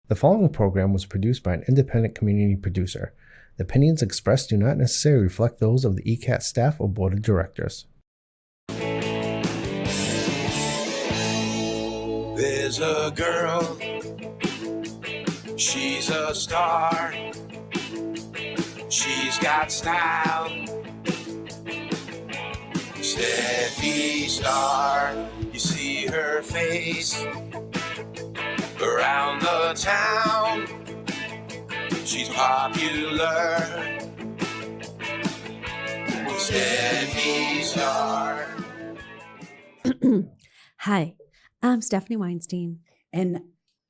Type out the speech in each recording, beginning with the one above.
The following program was produced by an independent community producer. The opinions expressed do not necessarily reflect those of the ECAT staff or board of directors. There's a girl, she's a star, she's got style, Steffi Star, you see her face around the town, she's popular, Steffi Star. Hi, I'm Stephanie Weinstein. And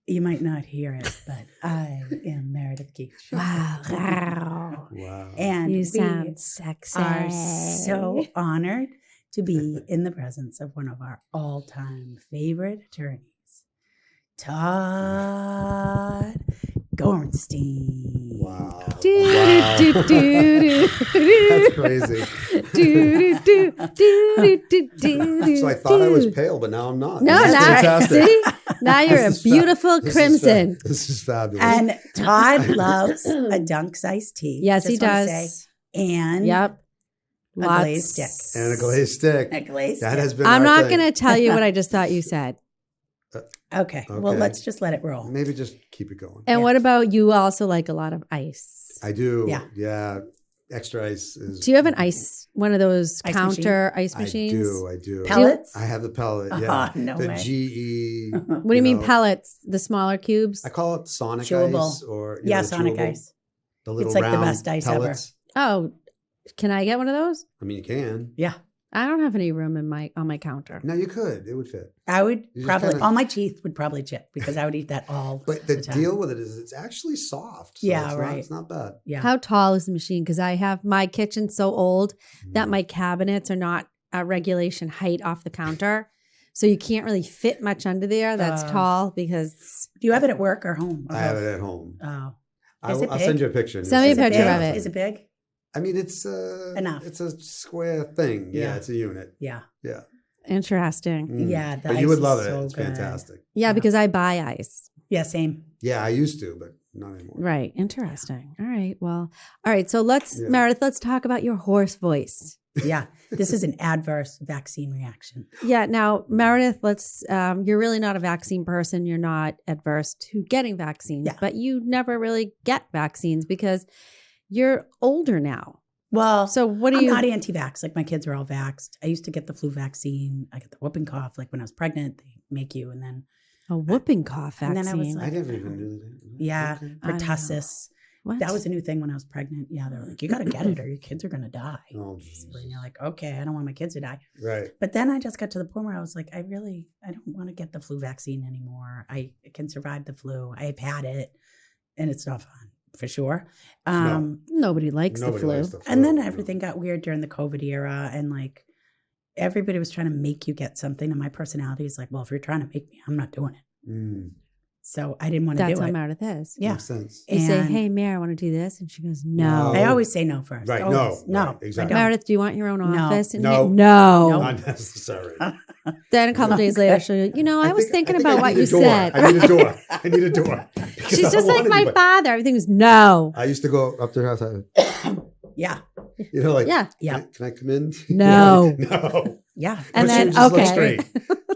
you might not hear it, but I am Meredith Keach. Wow. Wow. And You we sound sexy. are so honored to be in the presence of one of our all-time favorite attorneys, Todd Gornstein. Wow. That's crazy. So I thought I was pale, but now I'm not. No, This is now, fantastic. see? Now you're a This is beautiful This is crimson. This is fabulous. And Todd loves a Dunk's iced tea. Yes, he just wanna does. say. And Yep. a glazed stick. And a glazed stick. A glazed That stick. has been I'm our not thing. going to tell you what I just thought you said. Okay. Well, Okay. let's just let it roll. Maybe just keep it going. And Yeah. what about you also like a lot of ice? I do. Yeah. Yeah. Extra ice is. Do you have an ice, one of those Ice counter ice machines? I do. Pellets? I have the pellet. Yeah. Oh, no the way. GE. What do you mean know, pellets? The smaller cubes? I call it Sonic Chewable. ice or Yeah, the Sonic chewable. ice. The little It's like the round best ice ever. pellets. Oh, can I get one of those? I mean, you can. Yeah. I don't have any room in on my counter. No, you could. It would fit. I would You just probably, kinda- all my teeth would probably chip because I would eat that all But the time. deal with it is it's actually soft. So Yeah, it's right. Not, it's not bad. Yeah. How tall is the machine? Because I have my kitchen so old that Mm. my cabinets are not a regulation height off the counter. So you can't really fit much under there that's tall because Do you have it at work or home? Or I have both? it at home. Oh. I'll it I'll big? send you a picture. and Send me you'll a see picture the of size. it. Is it big? I mean, it's Enough. It's a square thing. Yeah, Yeah. it's a unit. Yeah. Yeah. interesting. Mm. Yeah. The But ice you would is love it. so It's good. fantastic. Yeah, because I buy ice. Yeah, same. Yeah, I used to, but not anymore. Right. Interesting. All right. Well, all right. So Yeah. Meredith, let's talk about your hoarse voice. Yeah. This is an adverse vaccine reaction. Yeah. Now, Meredith, you're really not a vaccine person. You're not adverse to getting vaccines, Yeah. but you never really get vaccines because you're older now. Well, So what do I'm you? not anti-vax. Like my kids are all vaxxed. I used to get the flu vaccine. I get the whooping cough. Like when I was pregnant, they make you, and then A whooping cough And vaccine. then I was I like- never even knew that. yeah, Okay. I don't know. pertussis. What? That was a new thing when I was pregnant. Yeah, they were like, you got to get it or your kids are going to die. Oh, Basically. And you're like, okay, I don't want my kids to die. right. But then I just got to the point where I was like, I don't want to get the flu vaccine anymore. I can survive the flu. I've had it and it's not fun for sure. Nobody likes Nobody the flu. likes the flu. And then no. everything got weird during the COVID era. And like everybody was trying to make you get something. And my personality is like, well, if you're trying to make me, I'm not doing it. Mm, So I didn't want to That's do how it. Meredith is. Yeah. makes sense. You say, And- "Hey, Mary, I want to do this," and she goes, "No." I always say no first. Right, Always. no, No. right, exactly. I don't. Meredith, do you want your own No. office? And No. no. Not necessary. Then a couple days later, she'll, I was thinking think about I what need you a door. said. I need a door. I need a door. Because She's I just don't like want my anybody. father. Everything was no. I used to go up to her house. Yeah. You know, like, Yeah. Yeah. Can I come in? No. No. Yeah. And But she then, would just look okay. straight.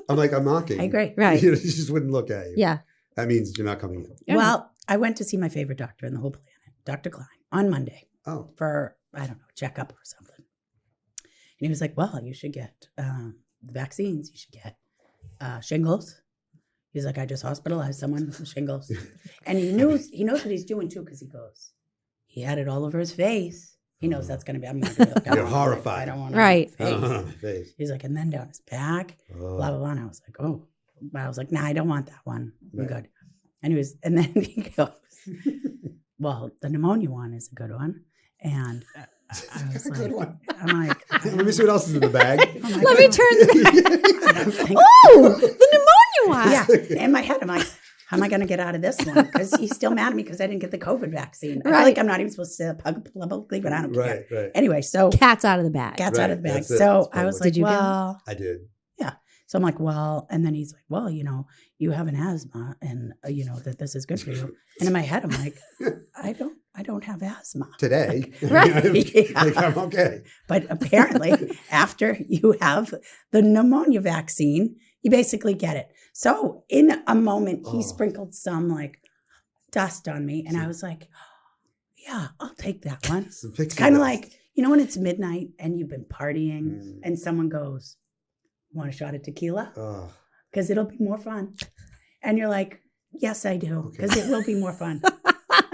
I'm like, I'm knocking. I agree. Right. You know, she just wouldn't look at you. Yeah. That means you're not coming in. Yeah. Well, I went to see my favorite doctor in the whole planet, Dr. Klein, on Monday Oh. for, I don't know, a checkup or something. And he was like, well, you should get the vaccines. You should get shingles. He's like, I just hospitalized someone with shingles. And he knows what he's doing too, because he had it all over his face. He knows that's going to be, I'm not going to You're horrified. I don't want Right. Face. He's like, and then down his back, Oh. blah, blah, blah. And I was like, oh, but I was like, nah, I don't want that one. I'm Right. good. And then he goes, well, the pneumonia one is a good one. And I was A like, good one. I'm like, Let me see what else is in the bag. I'm Let me turn. Oh, the pneumonia one. Yeah. In my head, I'm like, how am I going to get out of this one? Because he's still mad at me because I didn't get the COVID vaccine. I feel Right. like I'm not even supposed to publicly, but I don't care. Right. Anyway, so Cat's out of the bag. cat's out of the bag. That's it. So It's I was public. like, Did you get well, I did. So I'm like, well, and then he's like, well, you have an asthma and that this is good for you. And in my head, I'm like, I don't have asthma. Today. Right. Yeah. Like, I'm okay. But apparently after you have the pneumonia vaccine, you basically get it. So in a moment, he sprinkled some like dust on me. And I was like, yeah, I'll take that one. It's kind of like, when it's midnight and you've been partying and someone goes, want a shot of tequila? Because it'll be more fun. And you're like, yes, I do. Because it will be more fun.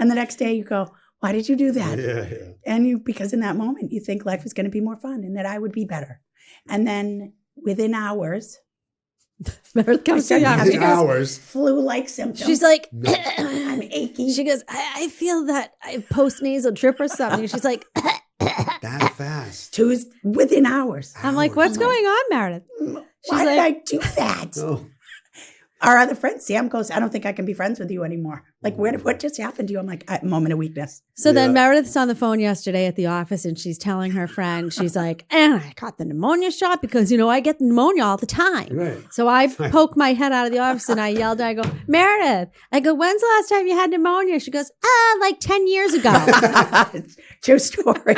And the next day you go, why did you do that? Yeah. And because in that moment you think life is going to be more fun and that I would be better. And then within hours, Meredith comes to within hours, flu-like symptoms. She's like, I'm achy. She goes, I feel that post-nasal drip or something. She's like, that fast. Within hours. I'm like, what's going on, Meredith? Why did I do that? Oh. Our other friend, Sam, goes, I don't think I can be friends with you anymore. Like, what just happened to you? I'm like, moment of weakness. So then Meredith's on the phone yesterday at the office and she's telling her friend, she's like, and I got the pneumonia shot because, I get pneumonia all the time. Right. So I poke my head out of the office and I yelled, I go, Meredith, when's the last time you had pneumonia? She goes, like 10 years ago. True story.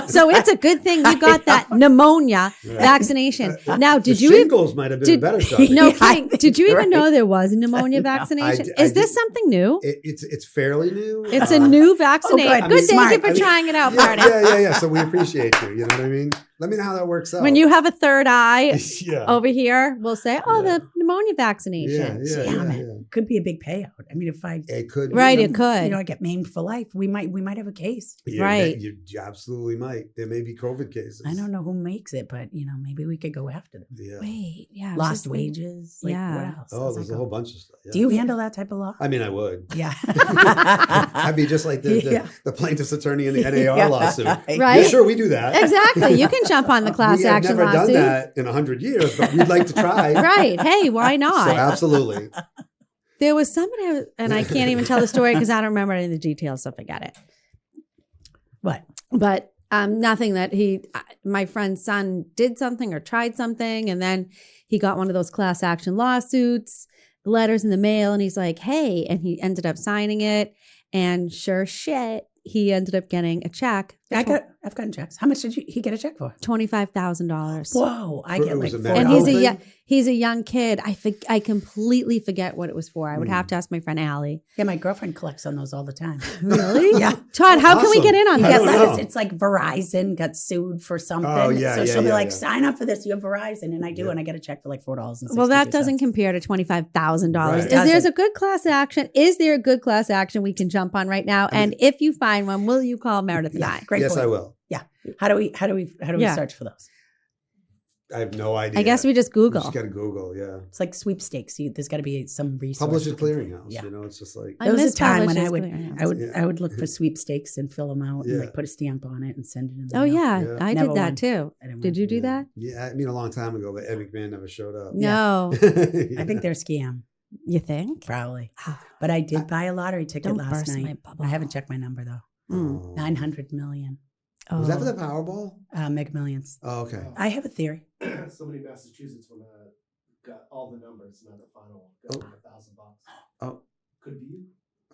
So it's a good thing you got that pneumonia vaccination. Now, did you shingles might have been a better shot. No kidding. Did you even know there was a pneumonia vaccination? Is this something new? It's fairly new. It's a new vaccination. good. Thank you for trying it out, Meredith. Yeah. So we appreciate you. You know what I mean? Let me know how that works out. When you have a third eye Yeah. over here, we'll say, the pneumonia vaccination. Yeah. Could be a big payout. I mean, if I It could be. Right, it could. I get maimed for life, we might have a case. Yeah, Right. You absolutely might. There may be COVID cases. I don't know who makes it, but maybe we could go after them. Yeah. Wait, yeah. Lost wages. Like, Yeah. what else? Oh, there's a whole bunch of stuff. Yeah. Do you handle that type of law? I mean, I would. Yeah. I'd be just like the plaintiff's attorney in the NAR lawsuit. Right? Yeah, sure, we do that. Exactly. You can jump on the class we have action never lawsuit. done that in 100 years, but we'd like to try. Right. Hey, why So not? absolutely. There was somebody, and I can't even tell the story because I don't remember any of the details, so forget it. What? But nothing that my friend's son did something or tried something, and then he got one of those class action lawsuits, letters in the mail, and he's like, hey, and he ended up signing it, and sure shit, he ended up getting a check. I've gotten checks. How much did he get a check for? $25,000. Whoa, I get like Was it $4. And medical? he's a young kid. I completely forget what it was for. I would have to ask my friend Allie. Yeah, my girlfriend collects on those all the time. Really? Yeah. Todd, how can we Awesome. get in on I this? don't know. It's like Verizon got sued for something. Oh, yeah, so yeah, she'll be yeah, like, yeah. sign up for this. You have Verizon. And I do. Yeah. And I get a check for like $4.62. Well, that doesn't compare to $25,000. Right. Is there a good class action? Is there a good class action we can jump on right now? And if you find one, will you call Meredith and I? Great Yes, point. I will. Yeah. How do we Yeah. search for those? I have no idea. I guess we just We Google. just got to Google, yeah. It's like sweepstakes. There's got to be some resource. Publisher you can- clearinghouse, Yeah. it's just like, I There was miss a time when Publishers I would Clearinghouse. I would look for sweepstakes and fill them out and Yeah. like put a stamp on it and send it in. The Oh, mail. yeah. Yeah. I Never did that won. too. I didn't Did win. you do that? yeah, I mean, a long time ago, but Ed McMahon never showed up. No. I think they're a scam, You think? probably. But I did buy a lottery ticket Don't last burst my night. bubble. I haven't checked my number though. Mm. 900 million. Was that for Oh. the Powerball? Mega Millions. Oh, okay. I have a theory. Somebody in Massachusetts when got all the numbers, not the final one, got $1,000. Oh. Could be you.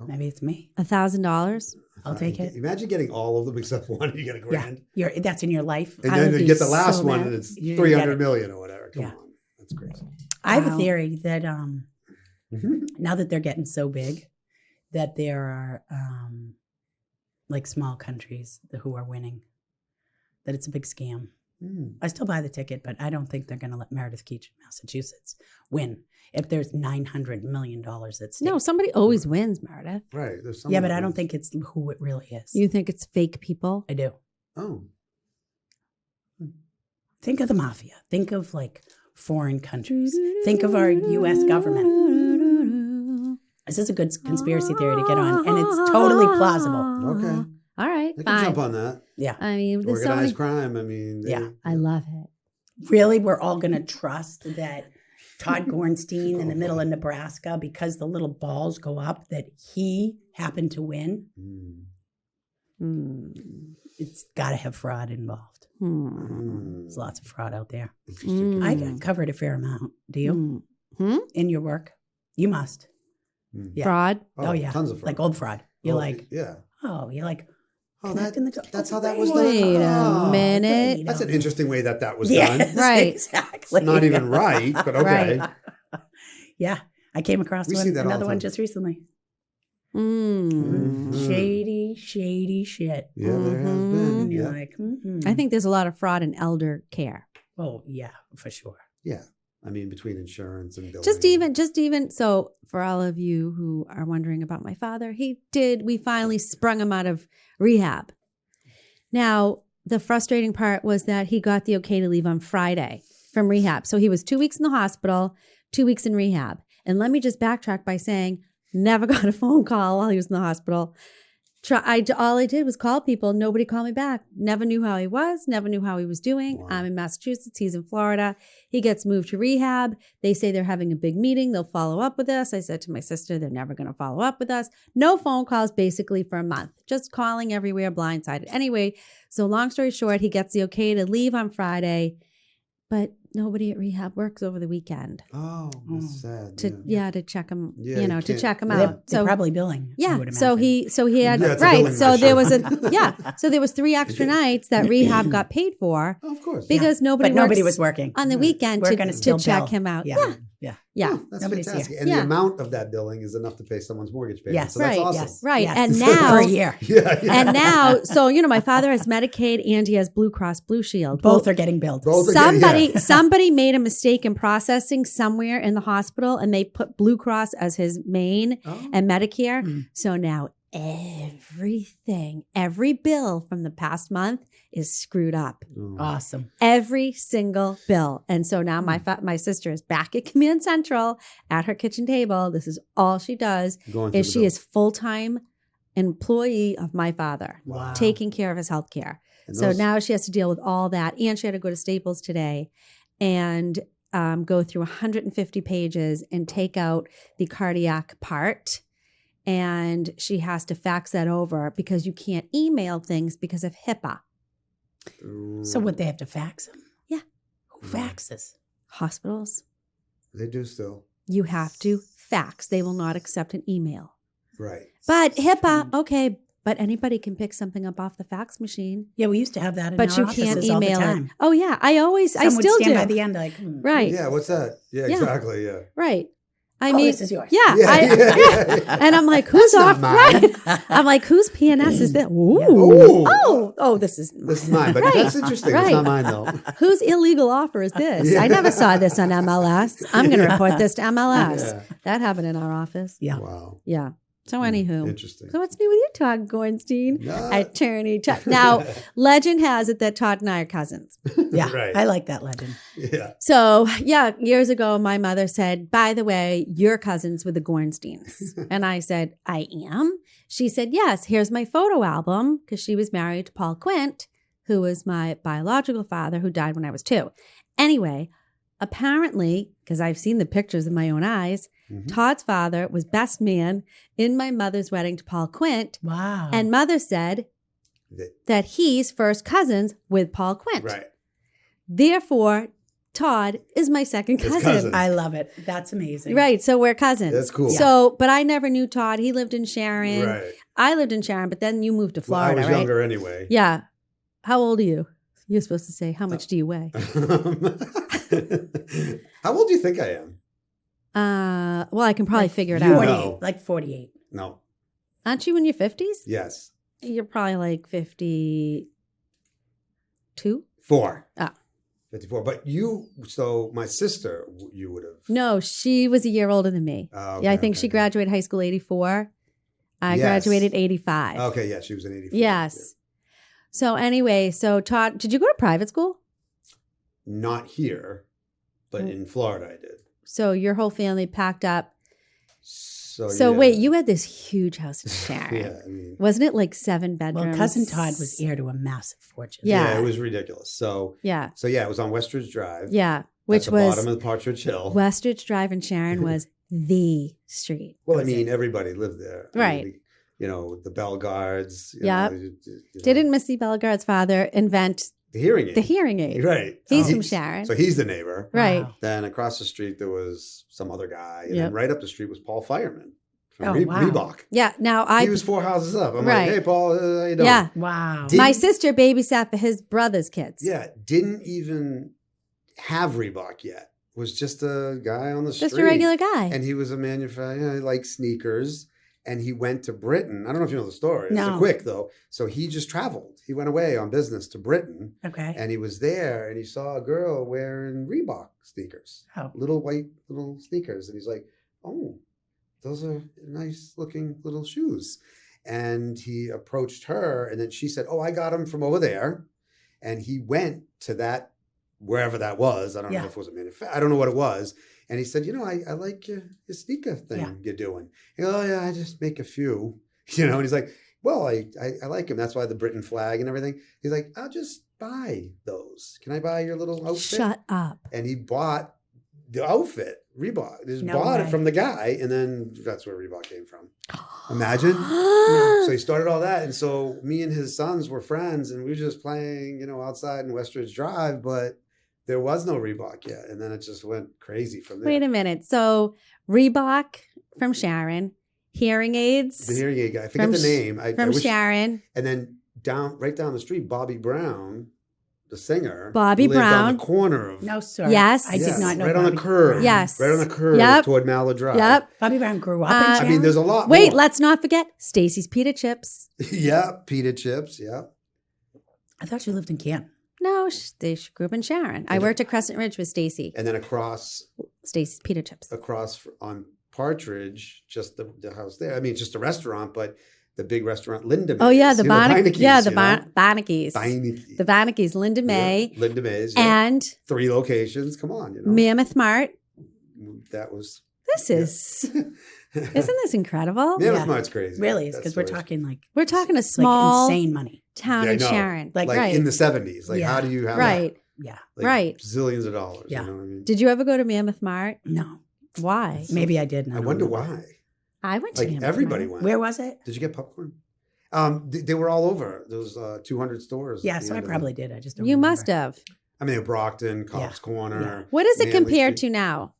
Maybe it's me. $1,000? I'll take it. Imagine getting all of them except one, you get a grand. That's in your life. And I then would you be get the last so one mad. and it's You 300 get it. million or whatever. Come Yeah. on. That's crazy. I have Wow. a theory that Mhm. now that they're getting so big, that there are like small countries who are winning. That it's a big scam. Mm. I still buy the ticket, but I don't think they're going to let Meredith Keach in Massachusetts win if there's $900 million at stake. No, somebody always wins, Meredith. Right. There's Yeah, someone but I who- don't think it's who it really is. You think it's fake people? I do. Oh. Think of the mafia. Think of like foreign countries. Think of our U.S. government. This is a good conspiracy theory to get on, and it's totally plausible. Okay. All right, They can fine. jump on that. Yeah. I mean, there's so Organized many. crime. I mean, Yeah. I love it. Really, we're all going to trust that Todd Gornstein in the middle of Nebraska, because the little balls go up, that he happened to win. Mm. It's got to have fraud involved. There's lots of fraud out there. I covered a fair amount. Do you? In your work? You must. Yeah. Fraud? Oh, yeah. Tons of fraud. Like old fraud. You're Oh, connecting the dots. that's how that was done. Wait a minute. That's an interesting way that was Yes, done. Right. Exactly. Not even right, but okay. Right. Yeah. I came across We see that all another the one time. just recently. Mm. Shady, shady shit. Yeah, there has been. And you're Yeah. like, I think there's a lot of fraud in elder care. oh, yeah, for sure. Yeah. I mean, between insurance and billing. Just even so, for all of you who are wondering about my father, we finally sprung him out of rehab. Now, the frustrating part was that he got the okay to leave on Friday from rehab. So he was 2 weeks in the hospital, 2 weeks in rehab. And let me just backtrack by saying, never got a phone call while he was in the hospital. All I did was call people. Nobody called me back. Never knew how he was. Never knew how he was doing. Wow. I'm in Massachusetts. He's in Florida. He gets moved to rehab. They say they're having a big meeting. They'll follow up with us. I said to my sister, they're never going to follow up with us. No phone calls basically for a month. Just calling everywhere, blindsided. Anyway, so long story short, he gets the okay to leave on Friday, but nobody at rehab works over the weekend. Oh, that's sad. To check him, Yeah, you to can't- check him They're, out. they're probably billing. I Yeah. would So imagine. he had Yeah, it's a right. billing So there was issue. So there was 3 extra nights that rehab got paid for Oh, of course. because nobody But nobody works was working. on the Yeah. weekend We're to gonna still check bill. him out. Yeah. Yeah. Yeah. Yeah. Oh, that's Nobody's fantastic. here. And Yeah. the amount of that billing is enough to pay someone's mortgage payment. Yes. So that's Right, awesome. Yes. Right. Yes. And For now a year. Yeah. and now, so my father has Medicaid and he has Blue Cross Blue Shield. Both are getting billed. Both are getting- Somebody made a mistake in processing somewhere in the hospital and they put Blue Cross as his main Oh. and Medicare. Mm. So now every bill from the past month is screwed up. Oh. Awesome. Every single bill. And so now my sister is back at Command Central at her kitchen table. This is all she does. Going through Is the she bill. is full-time employee of my father, Wow. taking care of his health care. And So those- now she has to deal with all that. And she had to go to Staples today and go through 150 pages and take out the cardiac part. And she has to fax that over because you can't email things because of HIPAA. So would they have to fax them? Yeah. Who faxes? Hospitals, They do still. you have to fax. They will not accept an email. Right. But HIPAA, okay, but anybody can pick something up off the fax machine. Yeah, we used to have that in But our you can't offices all the email it. time. Oh yeah, I Someone would still stand do. by the end like, Right. Yeah, what's that? Yeah, Yeah. exactly. Yeah. Right. I oh, mean, this is yours. yeah, Yeah. And I'm like, who's not off? mine. Right. I'm like, whose PNS is this? Ooh. Ooh. Oh, this is This is mine, but Right. that's interesting. Right. It's not mine though. Whose illegal offer is this? Yeah. I never saw this on MLS. I'm going to report this to MLS. Yeah. That happened in our office. Yeah. Wow. Yeah. So anywho, Interesting. so what's new with you, Todd Gornstein? No. Attorney Todd. Now, legend has it that Todd and I are cousins. Yeah. Right. I like that legend. Yeah. So, yeah, years ago, my mother said, by the way, you're cousins with the Gornsteins. And I said, I am? She said, yes, here's my photo album, because she was married to Paul Quint, who was my biological father, who died when I was 2. Anyway, apparently, because I've seen the pictures in my own eyes, Mhm. Todd's father was best man in my mother's wedding to Paul Quint. Wow. And mother said that he's first cousins with Paul Quint. Right. Therefore, Todd is my second His cousin. cousin. I love it. That's amazing. Right. So we're cousins. That's cool. So, but I never knew Todd. He lived in Sharon. Right. I lived in Sharon, but then you moved to Well, I Florida, was right? younger anyway. Yeah. How old are you? You're supposed to say, how much do you weigh? How old do you think I am? Well, I can probably Like figure it you out. 48. know. Like 48. No. Aren't you in your 50s? Yes. You're probably like 52. 4. Ah. 54. But you, so my sister, you would have. No, she was a year older than me. Oh, Yeah, I okay, think okay. she graduated high school 84. I Yes. graduated 85. Okay, yeah, she was in 84. Yes. So anyway, so Todd, did you go to private school? Not here, but in Florida I did. So your whole family packed up. So, So yeah. wait, you had this huge house in Sharon. Yeah, I mean. Wasn't it like 7 bedrooms? Well, Cousin Todd was heir to a massive fortune. Yeah. It was ridiculous. So Yeah. yeah, it was on Westridge Drive. Yeah. Which at the was bottom of Partridge Hill. Westridge Drive in Sharon was the street. Well, I That was mean, everybody lived there. I Right. mean, the Bell Guards. Yep. You know, Didn't Missy Bellegarde's father invent the hearing aid? the hearing aid? Right. He's from Sharon. So he's the neighbor. Right. Wow. Then across the street there was some other guy, and Yep. then right up the street was Paul Fireman from Oh, wow. Reebok. Yeah. Now He was 4 houses up. I'm Right. like, hey, Paul, how you doing? Yeah. Wow. Did- My sister babysat for his brother's kids. Yeah, didn't even have Reebok yet. Was just a guy on the street. Just a regular guy. And he was a manufacturer, he liked sneakers. And he went to Britain. I don't know if you know the story. It's No. quick, though. So he just traveled. He went away on business to Britain. Okay. And he was there and he saw a girl wearing Reebok sneakers. Oh. Little white little sneakers. And he's like, oh, those are nice looking little shoes. And he approached her and then she said, oh, I got them from over there. And he went to that, wherever that was. I don't know if it was a manufacturer. I don't know what it was. And he said, I like your sneaker thing you're doing. He goes, oh, yeah, I just make a few. And he's like, well, I like him. That's why the Britain flag and everything. He's like, I'll just buy those. Can I buy your little outfit? Shut up. And he bought the outfit, Reebok. Just No bought way. it from the guy. And then that's where Reebok came from. Imagine. So he started all that. And so me and his sons were friends and we were just playing, outside in Westridge Drive, but there was no Reebok yet. And then it just went crazy from there. Wait a minute. So Reebok from Sharon, hearing aids The hearing aid guy. I forget the name. I from wish- Sharon. And then right down the street, Bobby Brown, the singer. Bobby lived on Brown. the corner of. No, sir. Yes. I did not know. Right on the Bobby curve. Brown. Yes. Right on the curve Yep. toward Mallard Drive. Yep. Bobby Brown grew up in I Sharon. I mean, there's a lot Wait, more. let's not forget Stacy's Pita Chips. Yeah, pita chips. Yeah. I thought you lived in Canton. No, they grew up in Sharon. I worked at Crescent Ridge with Stacy. And then across Stacy's Pita Chips. on Partridge, just the house there. I mean, it's just a restaurant, but the big restaurant, Linda Mays. Oh yeah, the Beinecke's, Beinecke's. Beinecke. The Beinecke's, Linda May, Yeah, Linda Mays. Yeah. and 3 locations. Come on, Mammoth Mart. That was. This is, isn't this incredible? Mammoth Yeah. Mart's crazy. Really? That Because we're story's- talking like We're talking a small insane money. town Yeah, I in know. Sharon. Like, like right, in the 70s. Like, Yeah. how do you have right, Yeah. that? Like, right. Zillions of dollars. Yeah. You know what I mean? Did you ever go to Mammoth Mart? No. Why? Maybe I did. and I don't wonder remember. why. I went to Like Mammoth everybody Mart. went. Where was it? Did you get popcorn? They were all over. Those 200 stores. Yeah, at the so I end of probably did. I just don't You remember. must have. I mean, Brockton, Cobb's Corner. Yeah. What does it Manley compare Street. to now?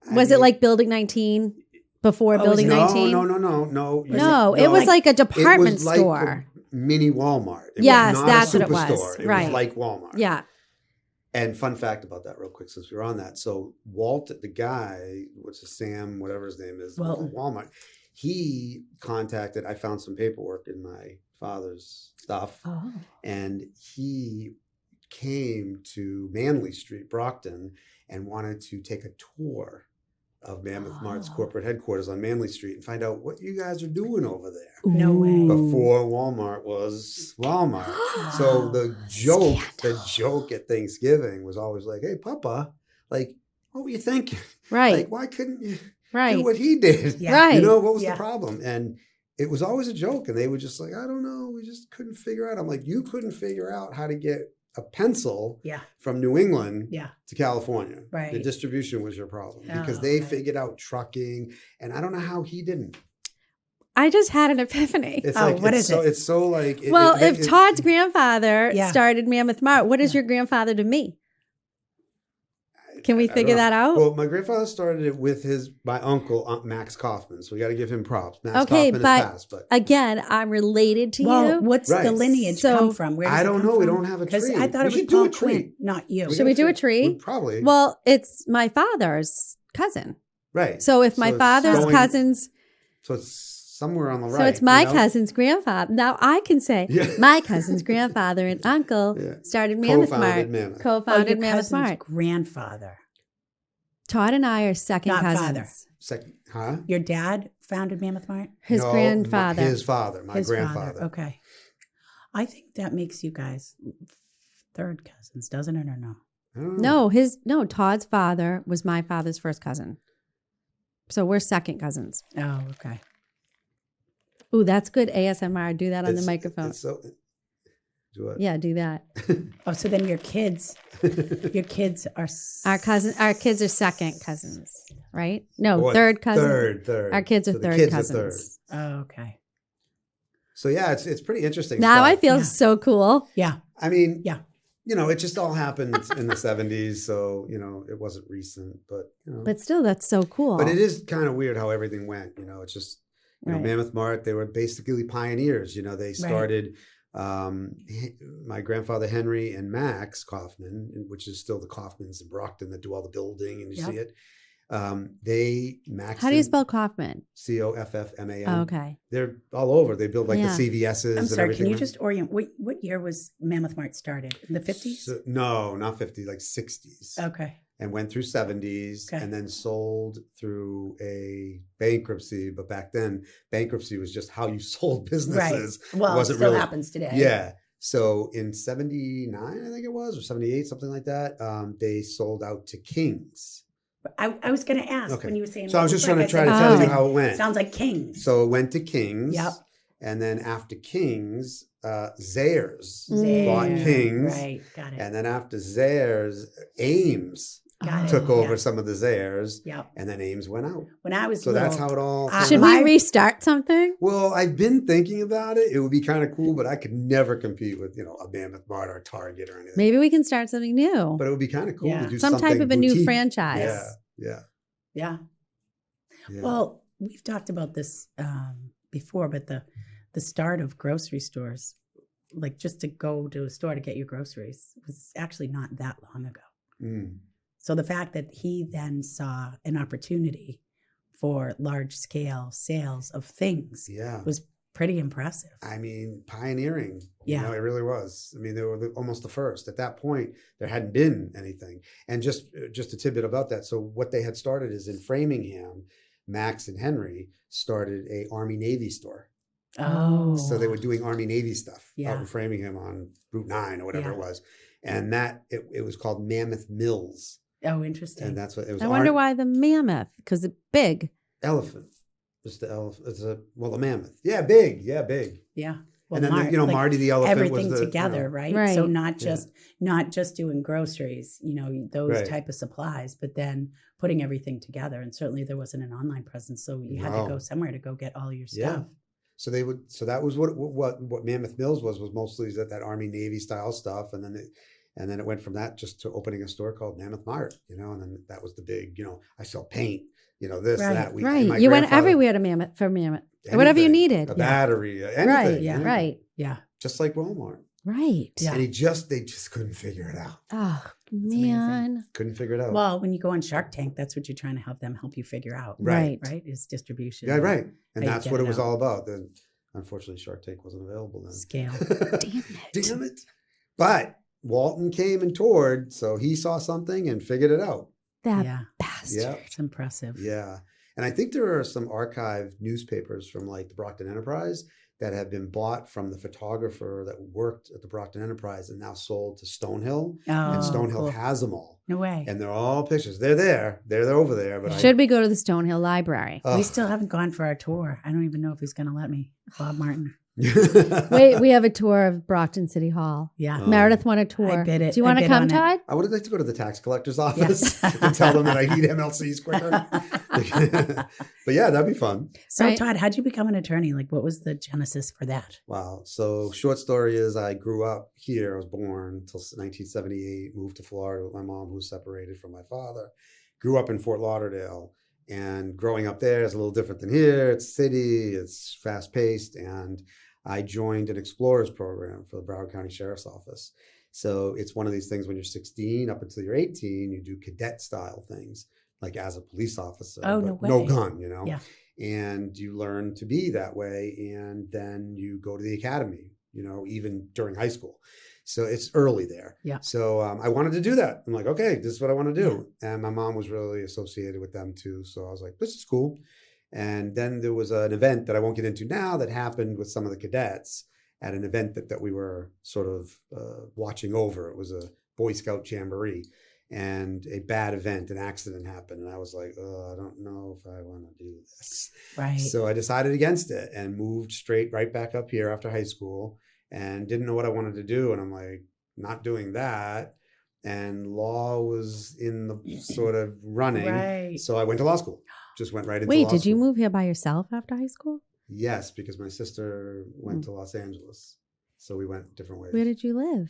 I Was it mean, like Building 19 before Oh, Building no, 19? No. No, it was like a It department was like store. a mini Walmart. It Yes, was not that's a what it was. superstore. It Right. was like Walmart. Yeah. And fun fact about that, real quick, since we're on that. So Walt, the guy, what's his Sam, whatever his name is, Walton. Walmart. He contacted. I found some paperwork in my father's stuff, Oh. and he came to Manley Street, Brockton, and wanted to take a tour of Mammoth Mart's Oh. corporate headquarters on Manley Street and find out what you guys are doing over there. No way. Ooh. Before Walmart was Walmart. So the joke at Thanksgiving was always like, hey, Papa, like, what were you thinking? Right. Like, why couldn't you right. do what he did? Yeah. Right. You know, what was Yeah. the problem? And it was always a joke. And they were just like, I don't know. We just couldn't figure out. I'm like, you couldn't figure out how to get a pencil Yeah. from New England Yeah. to California. Right. The distribution was your problem because Oh, they right. figured out trucking. And I don't know how he didn't. I just had an epiphany. It's Oh, like, what it's is so, it? It's so like. Well, if Todd's grandfather Yeah. started Mammoth Mart, what is Yeah. your grandfather to me? Can we I don't figure know. that out? Well, my grandfather started it with my uncle, Aunt Max Kaufman. So we got to give him props. Max Okay, Kaufman but is passed, but Again, I'm related to Well, you. what's Right. the lineage So- come from? Where does I it don't come know. We from? don't have a 'Cause tree. I thought We it was should do Paul a tree. Quinn, not you. Should we do a We tree? probably. Well, it's my father's cousin. right. So if my it's father's going- cousin's, So it's somewhere on the right. so it's my you know? cousin's grandfather. Now I can say Yeah. my cousin's grandfather and uncle Yeah. started Mammoth Co-founded Mart. Mammoth. Oh, your Co-founded Mammoth cousin's Mart. grandfather. Todd and I are second Not cousins. father. Second, huh? Your dad founded Mammoth Mart? His No, grandfather. His father, my His grandfather. father. Okay. I think that makes you guys third cousins, doesn't it, or no? I don't know. No, Todd's father was my father's first cousin. So we're second cousins. Oh, okay. Ooh, that's good ASMR. Do that on the It's- microphone. it's so, do what? Yeah, do that. Oh, so then your kids are Our kids are second cousins, right? No, What? third cousin. Third. Our kids are So the third kids are cousins. Oh, okay. So yeah, it's pretty interesting. Now I stuff. feel so cool. Yeah. I mean, Yeah. you know, it just all happened in the 70s. So, you know, it wasn't recent, but, you know. But still, that's so cool. But it is kind of weird how everything went. You know, it's just, you know, Right. Mammoth Mart, they were basically pioneers. You know, they started, my grandfather Henry and Max Kaufman, which is still the Kaufmans in Brockton that do all the building and you see it. Max. How do you spell Kaufman? Coffman. Oh, okay. They're all over. They build like Yeah. the CVS's. I'm and sorry, everything. can you just orient? What year was Mammoth Mart started? In the 50s? No, not 50, like 60s. Okay. And went through 70s Okay. and then sold through a bankruptcy. But back then, bankruptcy was just how you sold businesses. Right. Well, it wasn't still really- happens today. Yeah. So in 79, I think it was, or 78, something like that, they sold out to King's. I was going to ask Okay. when you were saying. So I was just trying to try to said, tell "Oh." you how it went. Sounds like Kings. So it went to King's. Yep. And then after King's, Zayres Mm. bought King's. Right. Got it. And then after Zayres, Ames Got it. took over Yeah. some of the Zayres. Yep. And then Ames went out. When I was So little, that's how it all. Should My- we restart something? Well, I've been thinking about it. It would be kind of cool, but I could never compete with, you know, a Mammoth Mart or a Target or anything. Maybe we can start something new. But it would be kind of cool Yeah. to do Some type something of a new boutique. franchise. Yeah, yeah, Yeah. yeah. Well, we've talked about this before, but the start of grocery stores, like just to go to a store to get your groceries, was actually not that long ago. Mm. So the fact that he then saw an opportunity for large scale sales of things Yeah. was pretty impressive. I mean, pioneering. Yeah. You know, it really was. I mean, they were almost the first. At that point, there hadn't been anything. And just a tidbit about that. So what they had started is in Framingham, Max and Henry started a Army-Navy store. Oh. So they were doing Army-Navy stuff out Yeah. in Framingham on Route 9 or whatever Yeah. it was. And that, it was called Mammoth Mills. Oh, interesting. And that's what it was. I wonder why the mammoth, because it's big. Elephant. Just the elephant. It's a mammoth. Yeah, big. Yeah, big. Yeah. and then like, Marty the elephant everything was the, together, you know, right? So Right. not just doing groceries, you know, those Right. type of supplies, but then putting everything together. And certainly there wasn't an online presence, so you had to No. go somewhere to go get all your Yeah. stuff. So they would. So that was what Mammoth Mills was mostly that Army Navy style stuff, and then it went from that just to opening a store called Mammoth Mart, you know, and then that was the big, you know, I sell paint, you know, this, Right. that. And Right. my You went grandfather- everywhere to Mammoth for Mammoth. Whatever you anything, needed. a Yeah. battery, anything, Right. Yeah. Right. Yeah. just like Walmart. Right. Yeah. And they just couldn't figure it out. Oh, amazing. man. Couldn't figure it out. Well, when you go on Shark Tank, that's what you're trying to help them help you figure out. Right. Right. Is distribution. Yeah, right. And you that's get what it it was out. all about. Then, unfortunately, Shark Tank wasn't available then. Scale. Damn it. Damn it. But Walton came and toured, so he saw something and figured it out. That Yeah. bastard. Yeah. It's impressive. Yeah. And I think there are some archived newspapers from like the Brockton Enterprise that have been bought from the photographer that worked at the Brockton Enterprise and now sold to Stonehill. Oh, And Stonehill cool. has them all. No way. And they're all pictures. They're there. They're over there. But Should we go to the Stonehill Library? I, We still haven't gone for our tour. I don't even know if he's going to let me. Bob Martin. Wait, we have a tour of Brockton City Hall. Yeah. Oh. Meredith won a tour. I bid it. Do you I want to bid come, on it. Todd? I would like to go to the tax collector's office Yes. and tell them that I need MLCs quicker. But yeah, that'd be fun. So, Right. Todd, how'd you become an attorney? Like, what was the genesis for that? Wow. So short story is I grew up here. I was born until 1978, moved to Florida with my mom who was separated from my father. Grew up in Fort Lauderdale. And growing up there is a little different than here. It's city, it's fast paced. And I joined an explorers program for the Broward County Sheriff's Office. So it's one of these things when you're 16 up until you're 18, you do cadet style things, like as a police officer. Oh, but no no way. gun, you know? Yeah. And you learn to be that way. And then you go to the academy, you know, even during high school. So it's early there. Yeah. So I wanted to do that. I'm like, okay, this is what I want to do. And my mom was really associated with them too. So I was like, this is cool. And then there was an event that I won't get into now that happened with some of the cadets at an event that we were sort of watching over. It was a Boy Scout Jamboree and a bad event, an accident happened. And I was like, oh, I don't know if I want to do this. Right. So I decided against it and moved right back up here after high school and didn't know what I wanted to do. And I'm like, not doing that. And law was in the sort of running. Right. So I went to law school. Just went right into law Wait, did you school. move here by yourself after high school? Yes, because my sister went to Los Angeles. So we went different ways. Where did you live?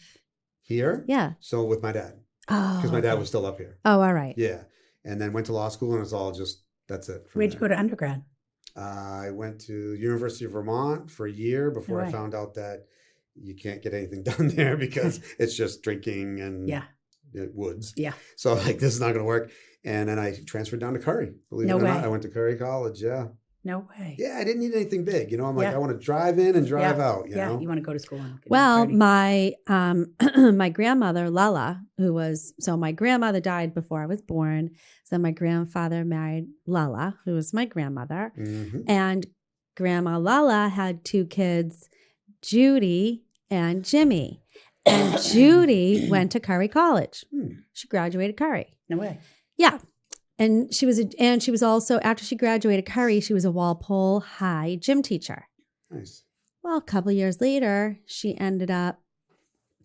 Here? Yeah. So with my dad. Oh. Because my dad was still up here. Oh, all right. Yeah. And then went to law school and it's all just, that's it. Where'd you go to undergrad? I went to University of Vermont for a year before I Right. found out that you can't get anything done there because it's just drinking and woods. Yeah. So like, this is not going to work. And then I transferred down to Curry. Believe No it or not, way. I went to Curry College. Yeah. No way. Yeah, I didn't need anything big. You know, I'm like, Yeah. I want to drive in and drive out. You Yeah. know? You want to go to school and get Well, dirty. my my grandmother Lala, my grandmother died before I was born. So my grandfather married Lala, who was my grandmother, Mhm. and Grandma Lala had 2 kids, Judy and Jimmy. And Judy went to Curry College. She graduated Curry. No way. Yeah. And she was also, after she graduated Curry, she was a Walpole High gym teacher. Nice. Well, a couple of years later, she ended up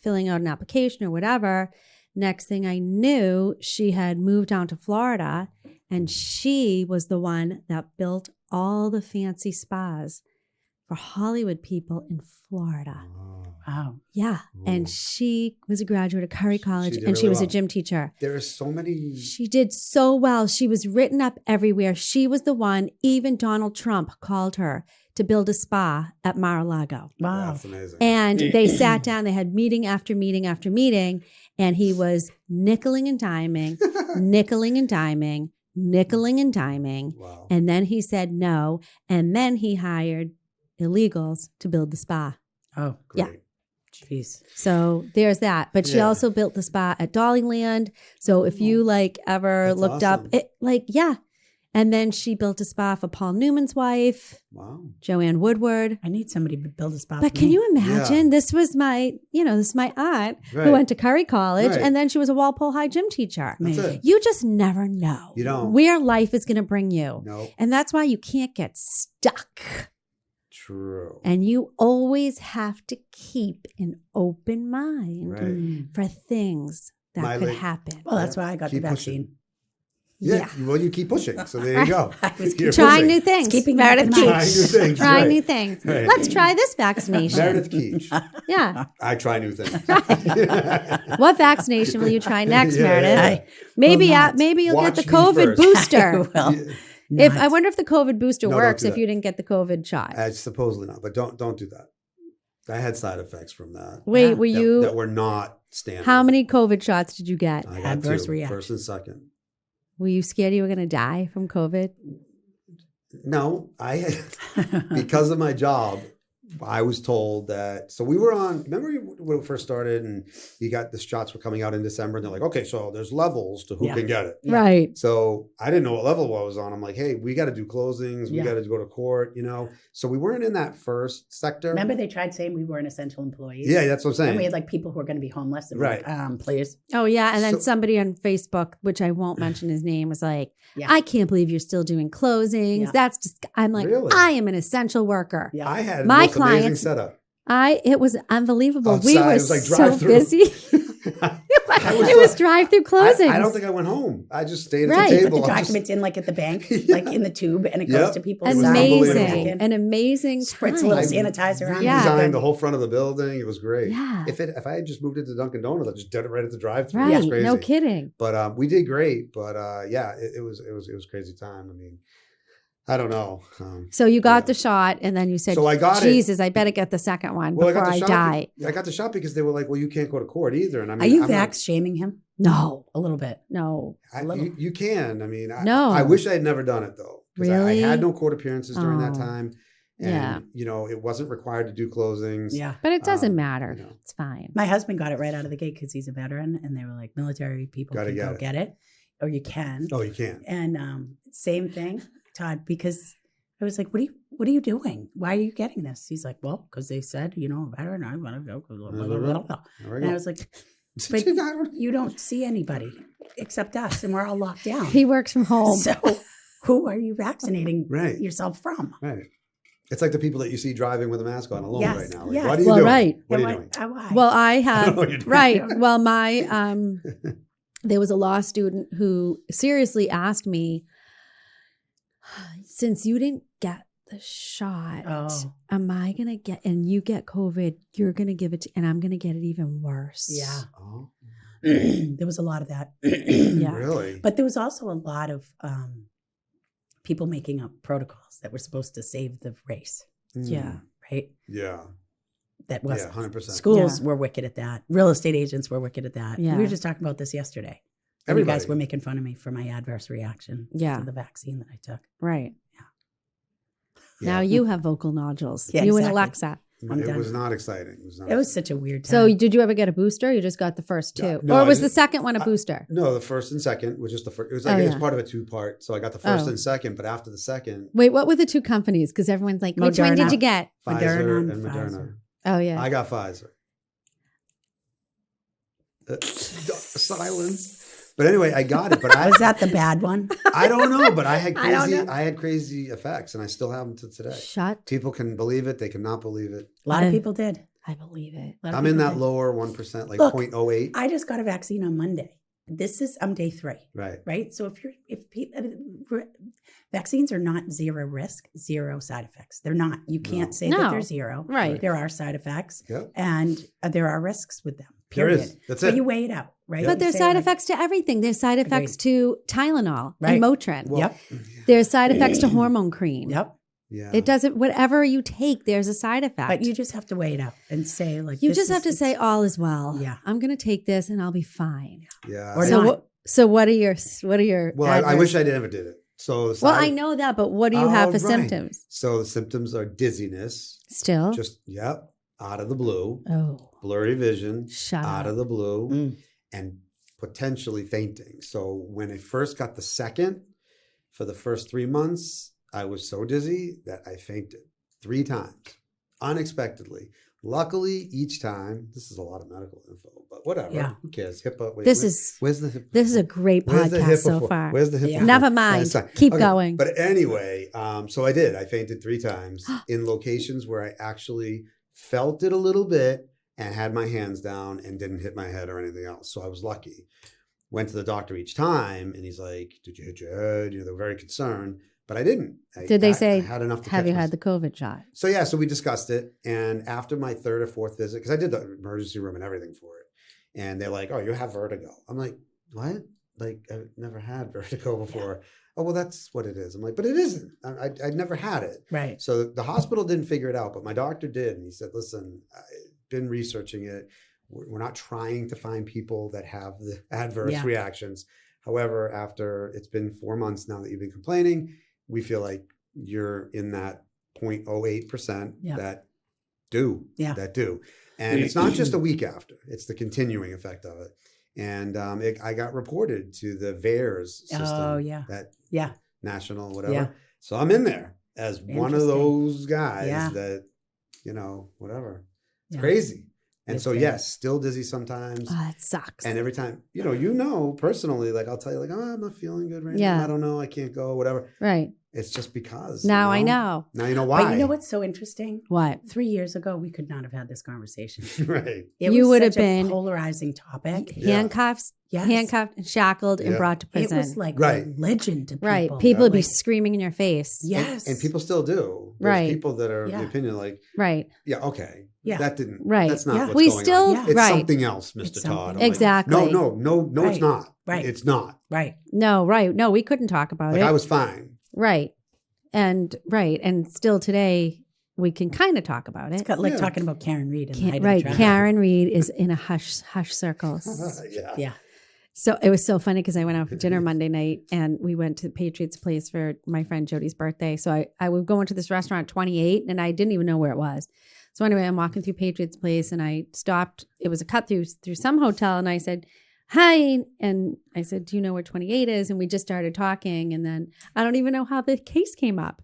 filling out an application or whatever. Next thing I knew, she had moved down to Florida, and she was the one that built all the fancy spas for Hollywood people in Florida. Wow. Yeah. Ooh. And she was a graduate of Curry College, did and she really was a well. gym teacher. There are so many. She did so well. She was written up everywhere. She was the one, even Donald Trump called her to build a spa at Mar-a-Lago. Wow. That's amazing. And they sat down, they had meeting after meeting after meeting, and he was nickeling and diming, nickeling and diming, nickeling and diming. Wow. And then he said no. And then he hired illegals to build the spa. Oh, Yeah. Great. jeez. So there's that. But she Yeah. also built the spa at Dollyland. So if you like ever That's looked up awesome. it, like, yeah. And then she built a spa for Paul Newman's wife, Wow. Joanne Woodward. I need somebody to build a spa. But for can me. you imagine? This was my, this is my aunt Right. who went to Curry College, Right. and then she was a Walpole High gym teacher. That's Amazing. it. You just never know You don't. where life is going to bring you. No. And that's why you can't get stuck. True. And you always have to keep an open mind Right. Mm. for things that My could late- happen. Well, that's why I got Keep the pushing. vaccine. Yeah. Well, you keep pushing. So there you go. I was You're Trying pushing. new things. keeping Meredith an open mind. Trying new Keach. things. Trying right. new things. Right. Let's try this vaccination. Meredith Keach. Yeah. I try new things. What vaccination will you try next, Yeah, Meredith? yeah. Maybe Will not. maybe you'll Watch get the me COVID first. booster. Well, Yeah. If I wonder if the COVID booster No, don't works do if that. you didn't get the COVID shot. Supposedly not, but don't do that. I had side effects from that. Wait, Yeah. were that, you? that were not standard. How many COVID shots did you get? I got Adverse 2, reaction. first and second. Were you scared you were going to die from COVID? No, I had, because of my job, I was told that. So we were on. Remember when we first started, and you got the shots were coming out in December, and they're like, okay, so there's levels to who Yeah. can get it. Yeah. Right. So I didn't know what level I was on. I'm like, hey, we got to do closings. We Yeah. got to go to court. So we weren't in that first sector. remember they tried saying we were an essential employees? Yeah, that's what I'm saying. And we had like people who were going to be homeless. And Right. we're like, please. Oh yeah, and then So- somebody on Facebook, which I won't mention his name, was like, Yeah. "I can't believe you're still doing closings. Yeah. That's just." I'm like, Really? I am an essential worker. Yeah. I had My the most amazing clients- setup. It was unbelievable. Outside, We were it was like so drive-through. busy. I it was drive-through closings. I don't think I went home. I just stayed at Right. the Put table. the I'm just- documents in like at the bank, Yeah. like in the tube, and it Yep. goes to people's It was signs. unbelievable. amazing, an amazing Spritz a time. little sanitizer on Yeah. it. designed the whole front of the building. It was great. Yeah. If I had just moved into Dunkin' Donuts, I just did it right at the drive-thru. It Right, was crazy. no kidding. But we did great. But yeah, it was crazy time. I mean, I don't know. So you got Yeah. the shot, and then you said, So I got it. Jesus, I better get the second one Well, before I shot. die. I got the shot because they were like, "Well, you can't go to court either." And I mean, Are you I'm not- vax shaming him? No, A little bit. no. You can. I mean, No. I wish I had never done it though. 'Cause Really? I had no court appearances during that Oh. time. And, Yeah. it wasn't required to do closings. Yeah. But it doesn't Um, matter. you know. It's fine. My husband got it right out of the gate because he's a veteran, and they were like, military people Gotta can get go it. get it, or you can. Oh, you can. And same thing, Todd, because I was like, what are you doing? Why are you getting this? He's like, well, because they said, veteran, I want to go. Blah, blah, blah, blah, blah. There we And I go. was like, but you don't see anybody except us, and we're all locked down. He works from home. So who are you vaccinating Right. yourself from? Right. It's like the people that you see driving with a mask on alone Yes, right now. Like, yes. what are you Well, doing? right. What are you And doing? why? Well, I I don't have know what you're doing. right. Well, my there was a law student who seriously asked me, since you didn't get the shot, Oh. am I going to get, and you get COVID, you're going to give it, and I'm going to get it even worse. Yeah. Oh, There was a lot of that. Yeah. really? But there was also a lot of people making up protocols that were supposed to save the race, Yeah. right? Yeah. That was Yeah, 100%. Schools Yeah. were wicked at that. Real estate agents were wicked at that. Yeah. We were just talking about this yesterday. And you guys were making fun of me for my adverse reaction Yeah. to the vaccine that I took. Right. Yeah. Now you have vocal nodules. Yeah, you and exactly. Alexa. I'm It done. was not exciting. It was such a weird time. So did you ever get a booster? Or you just got the first two? Yeah, no, or I was the just- second one a booster? No, the first and second was just the first. It was Oh, like it was yeah. part of a 2-part. So I got the first Oh. and second, but after the second, Wait, what were the two companies? Because everyone's like, which one did Moderna. you get? Pfizer Moderna and and Moderna. Pfizer. Oh, yeah. I got Pfizer. Silence. But anyway, I got it. But I Was that the bad one? I don't know. But I had I don't crazy. know. I had crazy effects, and I still have them to today. Shut. People can believe it. They cannot believe it. A lot of I- people did. I believe it. A lot of I'm in people that did. lower 1%, like Look, 0.08. I just got a vaccine on Monday. I'm day 3, Right. right? So vaccines are not zero risk, zero side effects. They're not. You can't say that No. they're zero. Right. There are side effects Yep. and there are risks with them. There Period. is. That's But it. you weigh it out, right? But You there's say, side like, effects to everything. There's side effects to Tylenol Right. and Motrin. Well, Yep. There's side effects to hormone cream. Yep. Yeah. It doesn't, whatever you take, there's a side effect. But you just have to weigh it out and say, like, You this just have to is- say all is well. Yeah. I'm going to take this and I'll be fine. Yeah. Or So not. so what are your Well, I adverse- wish I never did it. So the Well, side- I know that, but what do you have for Oh, right. symptoms? So the symptoms are dizziness, Still? just out of the blue, Oh, blurry vision, shut out up. of the blue, Mm. and potentially fainting. So when I first got the second, for the first 3 months, I was so dizzy that I fainted 3 times, unexpectedly. Luckily, each time, this is a lot of medical info, but whatever. Yeah. Who cares? HIPAA. Wait, This where- is where's the HIPAA? this is a great Where's the podcast HIPAA so for? far. Where's the HIPAA? Yeah. for? Never mind. That's fine. Keep Okay, going. But anyway, so I did. I fainted 3 times in locations where I actually felt it a little bit and had my hands down and didn't hit my head or anything else. So I was lucky. Went to the doctor each time, and he's like, "Did you hit your head?" You know, they were very concerned, but I didn't. Did they I say, had enough to have catch you my- had the COVID shot? So yeah, so we discussed it, and after my 3rd or 4th visit, because I did the emergency room and everything for it, and they're like, "Oh, you have vertigo." I'm like, "What? Like I've never had vertigo before." Oh, well, that's what it is. I'm like, but it isn't. I'd never had it. Right. So the hospital didn't figure it out, but my doctor did, and he said, "Listen, I've been researching it. We're not trying to find people that have the adverse Yeah. reactions. However, after it's been 4 months now that you've been complaining, we feel like you're in that 0.08% Yeah. that do. And it's not just a week after, it's the continuing effect of it. And I got reported to the VAERS system. Oh, yeah. That Yeah. national, whatever. Yeah. So I'm in there as one of Interesting. those guys Yeah. that, whatever. It's Yeah. crazy. And It's so, crazy. yes, still dizzy sometimes. Oh, that sucks. And every time, personally, like I'll tell you, like, oh, I'm not feeling good right Yeah. now. I don't know. I can't go, whatever. right. It's just because. Now I know. Now you know why. But you know what's so interesting? What? 3 years ago, we could not have had this conversation. Right. It You was would have such a been- polarizing topic. Yeah. Handcuffed, Yes. and shackled and Yeah. brought to It prison. was like Right. religion to people. right. People would be Like, screaming in your face. yes. And people still do. There's Right. people that are of Yeah. the opinion, like, Right. yeah, okay. Yeah. That didn't. Right. That's not Yeah. what's We going still- on. Yeah. It's right. something else, Mr. It's Todd. something I'm like, Exactly. No, it's Right. not. Right. It's not. Right. No, right. No, we couldn't talk about Like, it. I was fine. right. And still today we can kind of talk about It's it. got like Yeah. talking about Karen Reed. And the height of the Right. traffic. Karen Reed is in a hush circles. Yeah. Yeah. So it was so funny because I went out for dinner Monday night and we went to Patriots Place for my friend Jody's birthday. So I would go into this restaurant at 28 and I didn't even know where it was. So anyway, I'm walking through Patriots Place and I stopped. It was a cut through some hotel and I said, hi. And I said, do you know where 28 is? And we just started talking. And then I don't even know how the case came up.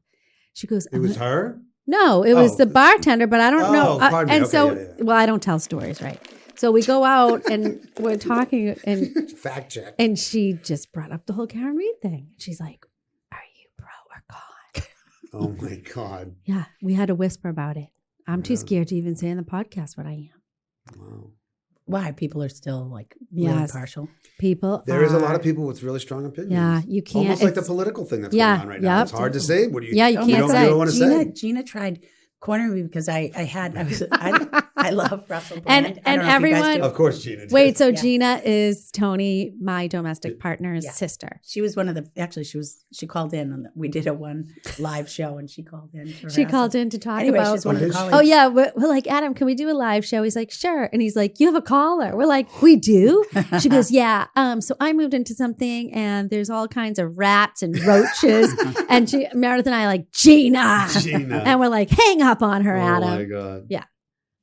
She goes, It was her? no, it was Oh. the bartender, but I don't know. Oh, pardon me. And Okay, so, yeah. well, I don't tell stories, right? So we go out and we're talking and Fact check. and she just brought up the whole Karen Reed thing. She's like, are you pro or con? Oh my God. Yeah, we had to whisper about it. I'm too Yeah. scared to even say in the podcast what I am. Wow. Why people are still like really Yes. partial. People There is a are- lot of people with really strong opinions. Yeah, you can't. Almost like the it's- political thing that's Yeah, going on right now. yep. It's hard to say. What do you? Yeah, you Oh can't my say. You don't want to say. Gina tried cornering me because I love Russell And- Brand. I and don't know if you guys everyone- do. Of course, Gina. did. Wait, so Yeah. Gina is Tony, my domestic partner's Yeah. sister. She was one of the. Actually, she called in. We did a one live show, and she called in. She called in to talk Anyway, about. she's one of the Oh, colleagues. Oh yeah, we're like, Adam, can we do a live show? He's like, sure. And he's like, you have a caller. We're like, we do. She goes, yeah. So I moved into something, and there's all kinds of rats and roaches. And Meredith and I are like, Gina. Gina. And we're like, hang up on her, Oh Adam. my god. Yeah.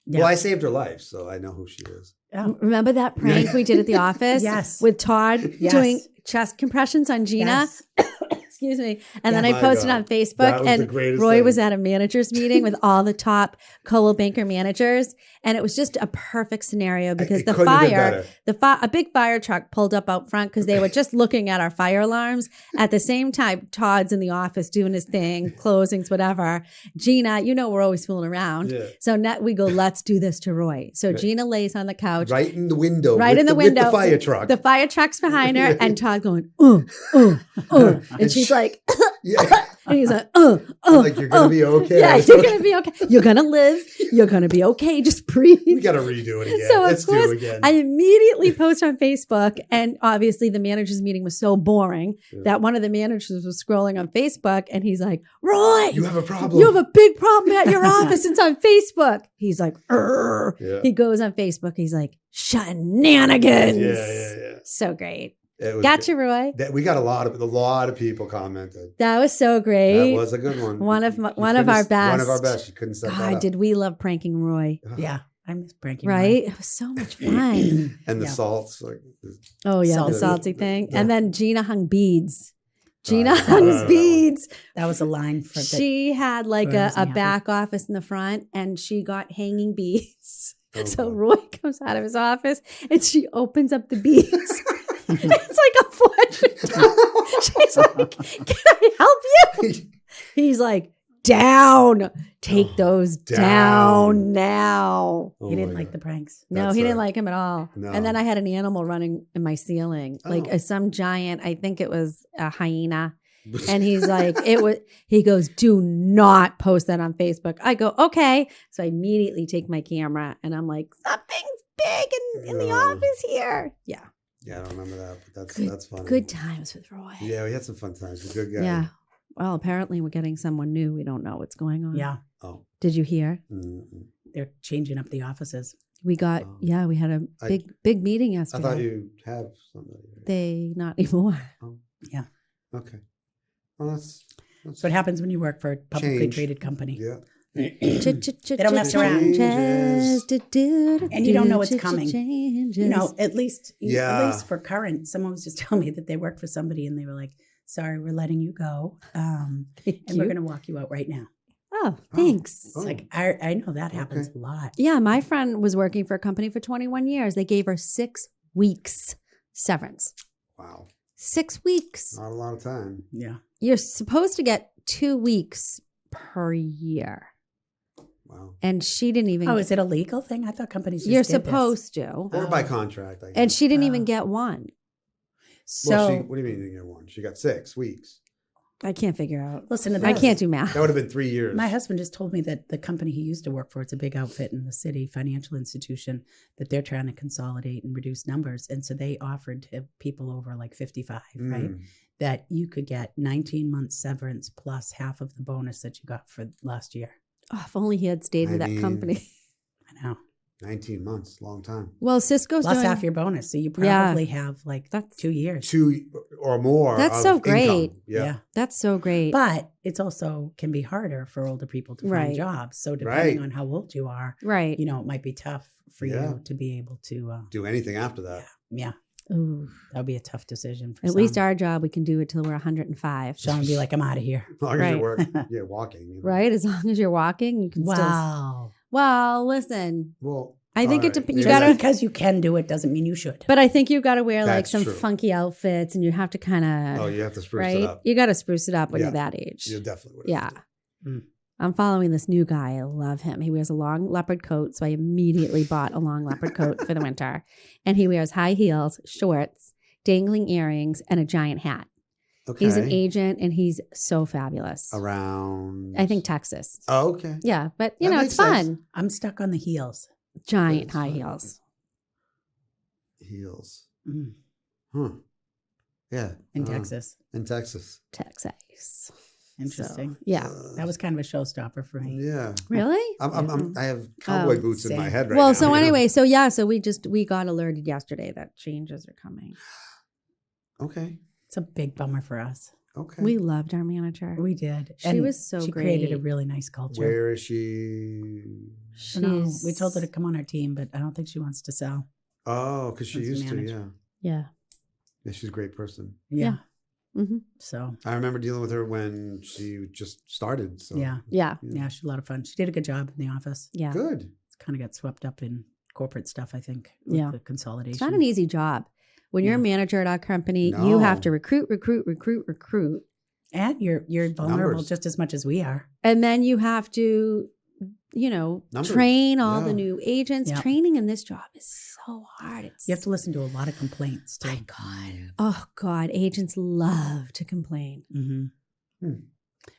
Yeah. Well, I saved her life, so I know who she is. Oh, Remember that prank we did at the office? Yes. With Todd Yes. doing chest compressions on Gina? yes. Excuse me. And then Oh I my posted God. on That Facebook, was the and greatest Roy thing. was at a managers meeting with all the top Coldwell Banker managers, and it was just a perfect scenario because It the couldn't have been fire, better. a big fire truck pulled up out front because they were just looking at our fire alarms. At the same time, Todd's in the office doing his thing, closings, whatever. Gina, we're always fooling around. Yeah. So we go, let's do this to Roy. So Gina lays on the couch. Right in the window. Right with in the with window. the fire truck. The fire truck's behind her, and Todd going, and she's like, yeah. and he's like, Like, you're gonna be okay. Yeah, It's you're okay. gonna be okay. You're gonna live. You're gonna be okay. Just breathe. We got to redo it again. So of Let's do course, it again. I immediately post on Facebook, and obviously the managers meeting was so boring Yeah. that one of the managers was scrolling on Facebook, and he's like, "Roy, You have a problem. you have a big problem at your office. It's on Facebook." He's like, "Urgh." Yeah. He goes on Facebook. He's like, "Shenanigans." Yeah. So great. It was Gotcha, Roy. we got a lot of people commented. That was so great. That was a good one. One of You our couldn't- best. One of our best. You couldn't set that God, up. did we love pranking Roy? Yeah, I miss pranking. Right? It was so much fun. And the Yeah. salts, like Oh yeah, Salty. the salty thing. Yeah. And then Gina hung beads. Gina I hung don't know that beads. That was a line for the. She had like Roy a wasn't happy. back office in the front, and she got hanging beads. Oh, So God. Roy comes out of his office, and she opens up the beads. It's like a fortune. She's like, "Can I help you?" He's like, "Down. Take those down now." Oh he didn't my like God. the pranks. No, That's he didn't right. like him at all. No. And then I had an animal running in my ceiling, like Oh. some giant, I think it was a hyena. And he's like, he goes, "Do not post that on Facebook." I go, "Okay." So I immediately take my camera and I'm like, "Something's big in the No. office here." Yeah. Yeah, I don't remember that, but Good- that's funny. Good times with Roy. Yeah, we had some fun times. He's a good guy. Yeah. Well, apparently we're getting someone new. We don't know what's going on. Yeah, Oh. Did you hear? Mm-mm. they're changing up the offices. We got, Oh. we had a I- big meeting I yesterday. thought you have somebody. They not anymore. Okay. Well, that's That's what happens when you work for a publicly Change. traded company. yeah. They don't mess around. And you don't know what's coming. You know, at least for current, someone was just telling me that they worked for somebody and they were like, "Sorry, we're letting you go, and we're going to walk you out right now." Oh, thanks. It's like I know that happens a lot. Yeah, my friend was working for a company for 21 years. They gave her 6 weeks severance. Wow. 6 weeks. Not a lot of time. Yeah. You're supposed to get 2 weeks per year. Wow. And she didn't even. Oh, is it a legal thing? I thought companies just You're did this. supposed to. Or by contract, I guess. And she didn't even Oh. get one. So Well, what do you mean you get one? She got 6 weeks. I can't figure out. listen to this. I can't do math. That would have been 3 years. My husband just told me that the company he used to work for, it's a big outfit in the city, financial institution, that they're trying to consolidate and reduce numbers. And so they offered to people over like 55, right? Mm. That you could get 19 months severance plus half of the bonus that you got for last year. Oh, if only he had stayed with I that mean- company. I know. 19 months, long time. Well, Cisco's Plus doing. half your bonus. So you Yeah. probably have like That's- 2 years. 2 or more. That's of so income. great. Yeah. That's so great. But it's also can be harder for older people to Right. find jobs. So depending Right. on how old you are, right. you know, it might be tough for Yeah. you to be able to, Do anything after that. yeah, Ooh. that would be a tough decision for At some. least our job, we can do it till we're 105. Sean would be like, I'm out of here. As long as Right. you work, yeah, walking. you know. Right? As long as you're walking, you can still. Wow. Well, listen, Well, I think all it dep- right. you Just gotta- because you can do it doesn't mean you should. but I think you got to wear like That's some true. funky outfits and you have to kind of, Oh, you have to spruce right? it up. You got to spruce it up when Yeah. you're that age. You definitely would. Yeah. I'm following this new guy. I love him. He wears a long leopard coat, so I immediately bought a long leopard coat for the winter. And he wears high heels, shorts, dangling earrings, and a giant hat. Okay. He's an agent, and he's so fabulous. Around. I think Texas. Oh, okay. Yeah, but That it's makes sense. fun. I'm stuck on the heels. Giant That's high fun. heels. Heels. Mm. Huh. Yeah. In Texas. In Texas. Texas. Interesting. So, yeah. That was kind of a showstopper for me. Yeah. Really? I have cowboy Oh, boots in my same. head right Well, now. so you know? anyway, so we got alerted yesterday that changes are coming. Okay. It's a big bummer for us. Okay. We loved our manager. We did. She was so She created a great. really nice culture. Where is she? I don't know. She's We told her to come on our team, but I don't think she wants to sell. Oh, because she As a used to, manager. yeah. Yeah. Yeah, she's a great person. Yeah. hmm So I remember dealing with her when she just started. So yeah. Yeah. Yeah, she's a lot of fun. She did a good job in the office. Yeah. Good. Kind of got swept up in corporate stuff, I think. With Yeah. The consolidation. It's not an easy job. When you're a No. manager at our company, you have No. to recruit. And you're vulnerable Numbers. just as much as we are. And then you have to, Numbers. train all the Yeah. new agents. Yeah. Training in this job is so hard. It's You have to listen to a lot of complaints too. My God. Oh God. Agents love to complain. Mm-hmm. Hmm.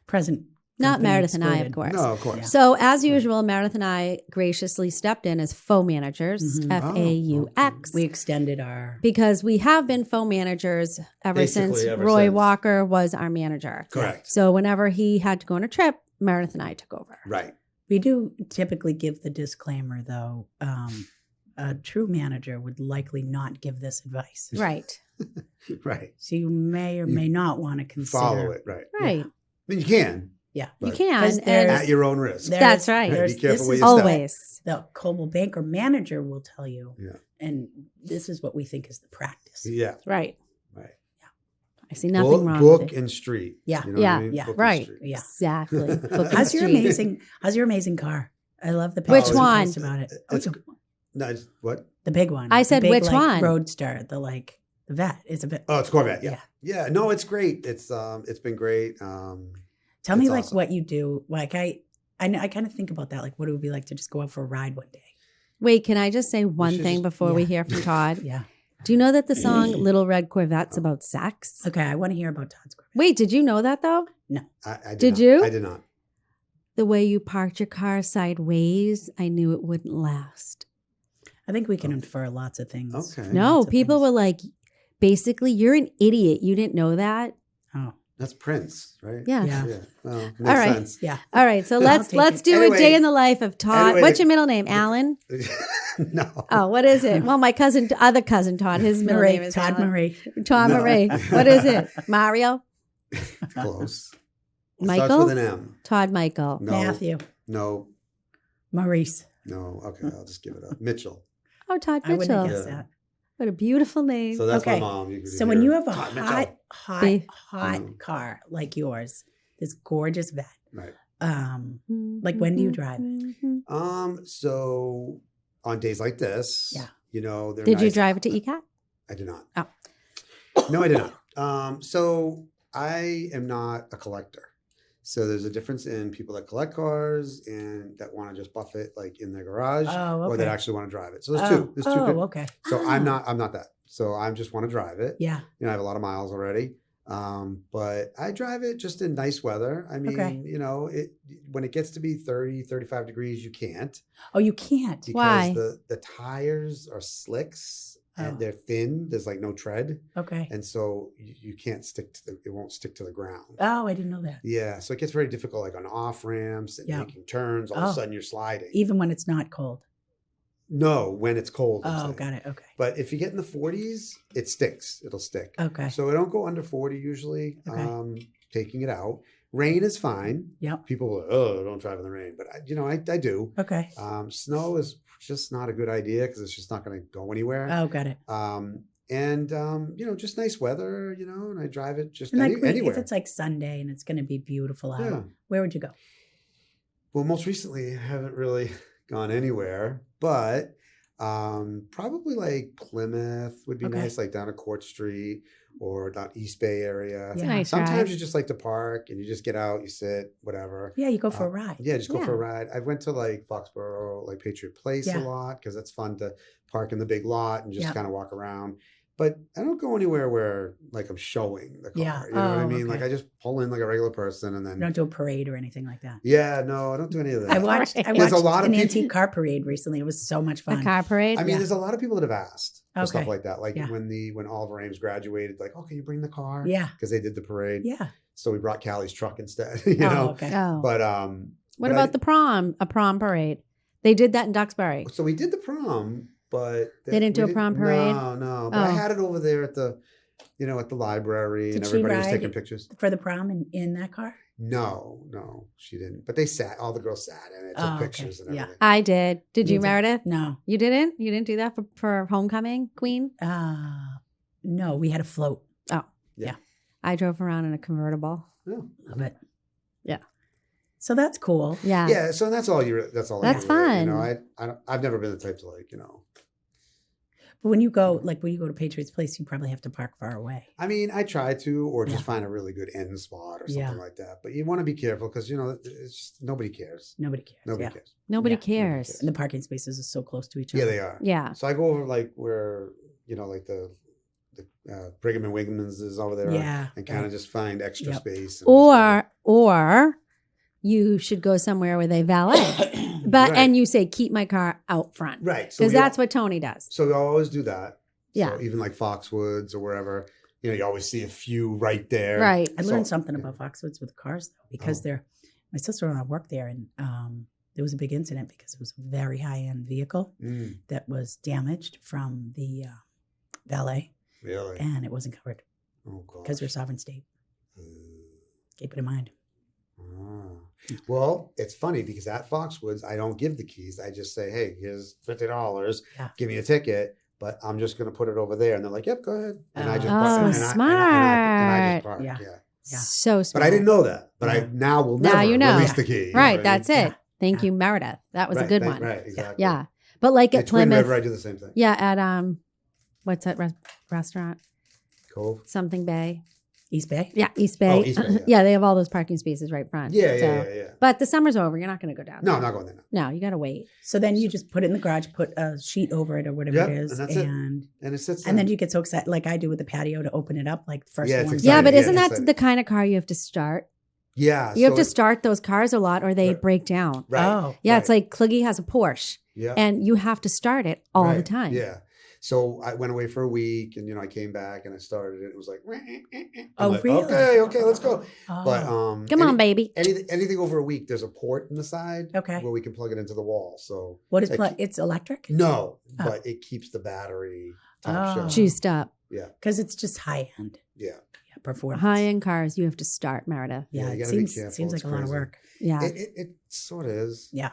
Present. Not company Meredith and I, of excluded. course. No, of course. Yeah. So as usual, Meredith and I graciously stepped in as faux managers, Mhm. FAUX, We extended our. because we have been faux managers ever Basically, since ever Roy since. Walker was our manager. Correct. So whenever he had to go on a trip, Meredith and I took over. Right. We do typically give the disclaimer, though. A true manager would likely not give this advice. Right. Right. So you may or You may not want to consider. Follow it. Right. Right. I mean, you can. Yeah. You but can. 'Cause And there's- At your own risk. There's- That's right. there's- Be careful this where is you step. always. The Coldwell Banker manager will tell you. Yeah. And this is what we think is the practice. Yeah. Right. Right. I see nothing Book, wrong book with it. and street. Yeah. You know Yeah. what I mean? Yeah. Book and Right. street. Yeah. Exactly. Book and How's your street. amazing car? I love the Which pictures you one? post about it. It's- No, it's, what? The big one. I The said big, which like, one? Roadster. The vet. It's a bit. Oh, it's Corvette. Yeah. Yeah. Yeah. No, it's great. It's been great. Tell me it's like awesome. what you do. Like I kind of think about that. Like what it would be like to just go out for a ride one day. Wait, can I just say one should thing just- before we yeah. hear from Todd? Yeah. Do you know that the song Little Red Corvette's about sex? Okay. I want to hear about Todd's Corvette. Wait, did you know that though? I Did not. you? I did not. The way you parked your car sideways, I knew it wouldn't last. I think we can infer lots of things. Okay. No, Lots of people things. were like, basically, you're an idiot. You didn't know that. Oh. That's Prince, right? Yeah. Yeah. Yeah. Well, makes All right. sense. Yeah. All right, so I'll let's take let's it. do Anyway- a day in the life of Todd. anyway, What's the- your middle name? Alan? No. Oh, what is it? Well, my other cousin Todd. His middle name is Todd Alan. Marie. Todd No. Marie. What is it? Mario? Close. Michael? Starts with an M. Todd Michael. No. Matthew. No. Maurice. No. Okay, I'll just give it up. Mitchell. Oh, Todd I wouldn't have Mitchell. guessed that. What a beautiful name. So that's my Okay. mom. You could So when hear you have a Todd Mitchell. hot They- car like yours, this gorgeous vet, Right. like when do you drive? So on days like this, Yeah. you know, they're Did you nice. drive it to ECAT? I did not. Oh. No, I did not. So I am not a collector. So there's a difference in people that collect cars and that want to just buff it like in their garage, Oh, or that okay. actually want to drive it. So there's two. There's two. Oh, okay. So I'm Ah. not that. So I just want to drive it. Yeah. You know, I have a lot of miles already. But I drive it just in nice weather. I mean, Okay. you know, when it gets to be 30, 35 degrees, you can't. Oh, you can't. Because Why? the tires are slicks and Oh. they're thin. There's like no tread. Okay. And so you can't stick to it won't stick to the ground. Oh, I didn't know that. Yeah. So it gets very difficult like on off ramps and Yeah. making turns. All of Oh. a sudden you're sliding. Even when it's not cold. No, when it's cold. I'm Oh, saying. got it. Okay. But if you get in the 40s, it sticks. It'll stick. Okay. So I don't go under 40 usually. Okay. Taking it out. Rain is fine. Yep. People are, oh, don't drive in the rain. But I do. Okay. Snow is just not a good idea because it's just not going to go anywhere. Oh, got it. Just nice weather, and I drive it just And like anywhere. if it's like Sunday and it's going to be beautiful out, Yeah. where would you go? Well, most recently, I haven't really gone anywhere, but Probably like Plymouth would be Okay. nice, like down at Court Street or down East Bay area. It's a Yeah. nice Sometimes drive. you just like to park and you just get out, you sit, whatever. Yeah, you go for a ride. Yeah, just go for a Yeah. ride. I went to like Foxborough, like Patriot Place a Yeah. lot because it's fun to park in the big lot and just Yeah. kind of walk around. But I don't go anywhere where like I'm showing the car. Yeah. You know what I Oh, mean? Like okay. I just pull in like a regular person and You then don't do a parade or anything like that. yeah, no, I don't do any of that. I watched There's a lot of an people- antique car parade recently. It was so much A fun. car parade. I mean, Yeah. there's a lot of people that have asked for stuff Okay. like that. Like Yeah. when Oliver Ames graduated, like, oh, can you bring the car? Yeah. Because they did the parade. Yeah. So we brought Callie's truck instead. You Oh, know. okay. Oh. But What but about the prom? A prom parade. They did that in Duxbury. So we did the prom, but They didn't do we a prom parade? No. But I Oh. had it over there at the, at the library, and Did she everybody was ride taking pictures. For the prom in that car? No, she didn't. But they sat. All the girls sat in it, took Oh, okay. pictures and Yeah. everything. I did. Did you, You did. Meredith? No. You didn't? You didn't do that for homecoming, Queen? No, we had a float. I drove around in a convertible. Yeah. Love it. Yeah. So that's cool. Yeah. Yeah. So that's all you. That's all. That's I do, really. fun. I've never been the type to But when you go to Patriots Place, you probably have to park far away. I mean, I try to, or just Yeah. find a really good end spot or something Yeah. like that. But you want to be careful because it's just, nobody cares. Nobody cares. Nobody yeah. cares. Nobody Yeah. cares. And the parking spaces are so close to each Yeah, other. they are. Yeah. So I go over like where like the Brigham and Women's is over there. Yeah. And kind of just find extra Yep. space. Or you should go somewhere where they valet. But Right. and you say keep my car out front. Right. So Because we that's what Tony does. So we always do that. Yeah. So even like Foxwoods or wherever, you always see a few right there. Right. I learned So- something about Foxwoods with cars though, because Oh. my sister-in-law worked there, and there was a big incident because it was a very high-end vehicle Mm, that was damaged from the valet, really? and it wasn't covered Oh, God. because we're a sovereign state. Keep it in mind. Well, it's funny because at Foxwoods, I don't give the keys. I just say, hey, here's $50. Yeah. Give me a ticket, but I'm just going to put it over there. And they're like, yep, go ahead. And I just Oh, park. And I just smart. park. Yeah. Yeah. Yeah. So smart. But I didn't know that. But I Yeah. now will Now never you know. release the key. You know Right. what I That's mean? it. Thank you, Meredith. That was a Right, good thank- one. Right, exactly. Yeah. But like At at Twin Plymouth. River, I do the same thing. Yeah, at what's that restaurant? Cove. Something Bay. East Bay. Yeah, East Bay. Oh, East Bay, yeah. Yeah, they have all those parking spaces right front. Yeah, So- yeah. But the summer's over. You're not going to go down. No, there. I'm not going there now. No, you got to wait. So then you just put it in the garage, put a sheet over it or whatever Yep, it is, and that's it. and And it sits and then there. you get so excited, like I do with the patio, to open it up, like first Yeah, it's one. exciting. Yeah, but Yeah, isn't it's that exciting. the kind of car you have to start? Yeah. You have so to it- start those cars a lot or they Right. break down. Right. Oh. Yeah, it's right. like Cliggy has a Porsche Yeah. and you have to start it all the Right, time. Yeah. So I went away for a week and, I came back and I started it. It was like, I'm Oh, like, really? Okay, let's go. Oh. But Come on, baby. anything over a week, there's a port in the side Okay. where we can plug it into the wall. So What is like- it's electric? no, Oh. but it keeps the battery top Oh. shelf. Juiced up. Yeah, Because it's just high end. yeah. Yeah, performance. High end cars, you have to start, Meredith. Yeah, Yeah, you it gotta be seems careful. seems It's like a lot of crazy. work. Yeah. It sort of is. Yeah.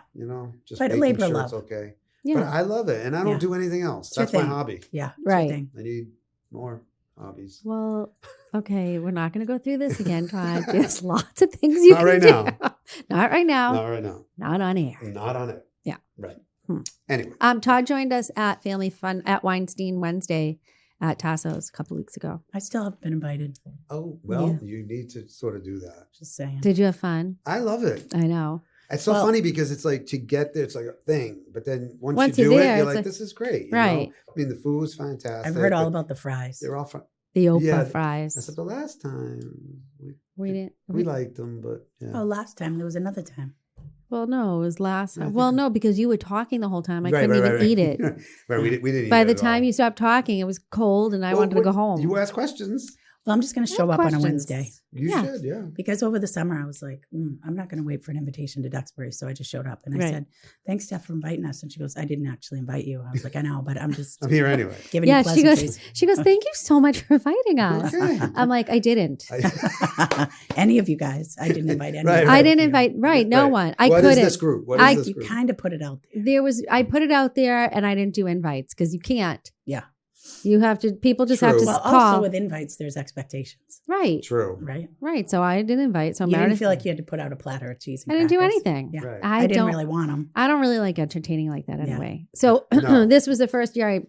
Just But a making labor sure of it's love. okay. Yeah. But I love it, and I don't Yeah. do anything else. It's your That's my thing. hobby. Yeah. it's your Right. thing. I need more hobbies. Well, okay, we're not going to go through this again, Todd. There's lots of things you Not can right do. now. Not right now. Not right now. Not on air. Not on it. Yeah. Right. Hmm. Anyway. Todd joined us at Family Fun at Weinstein Wednesday at Tasso's a couple weeks ago. I still haven't been invited. Oh, well, Yeah. you need to sort of do that. Just saying. Did you have fun? I love it. I know. It's so Well- funny because it's like to get there, it's like a thing. But then once Once you you're do there, it, you're it's like, like- this is great. you Right. know? I mean, the food was fantastic. I've heard all but about the fries. They're all fun. The Oprah Yeah, fries. I said the last time we didn't. we liked them, but yeah. Oh, last time there was another time. Well, no, it was last I time. think- Well, no, because you were talking the whole time. I Right, couldn't right, even right, eat right. it. Right, we didn't. By eat the it at time all. you stopped talking, it was cold and I Well, wanted to go what- home. You ask questions. Well, I'm just going to I show have up on a questions. Wednesday You Yeah. should, yeah. because over the summer I was like, I'm not going to wait for an invitation to Duxbury. So I just showed up and I Right. said, thanks, Steph, for inviting us. And she goes, I didn't actually invite you. I was like, I know, but I'm just I'm here anyway. giving Yeah, you she goes, pleasantries. thank you so much for inviting us. Okay. I'm like, I didn't. Any of you guys. I didn't invite anyone. Right, I right. didn't invite, right, no Right. one. I What couldn't. is this group? What is You this group? kind of put it out there. I put it out there and I didn't do invites because you can't. Yeah. You have to. People just have True. to Well, call. also with invites, there's expectations, Right. True. right? Right. So I didn't invite. So You didn't Meredith, feel like you had to put out a platter of cheese and I didn't do crackers. anything. Yeah. Right. I didn't don't really want them. I don't really like entertaining like that Yeah. anyway. So No. this was the first year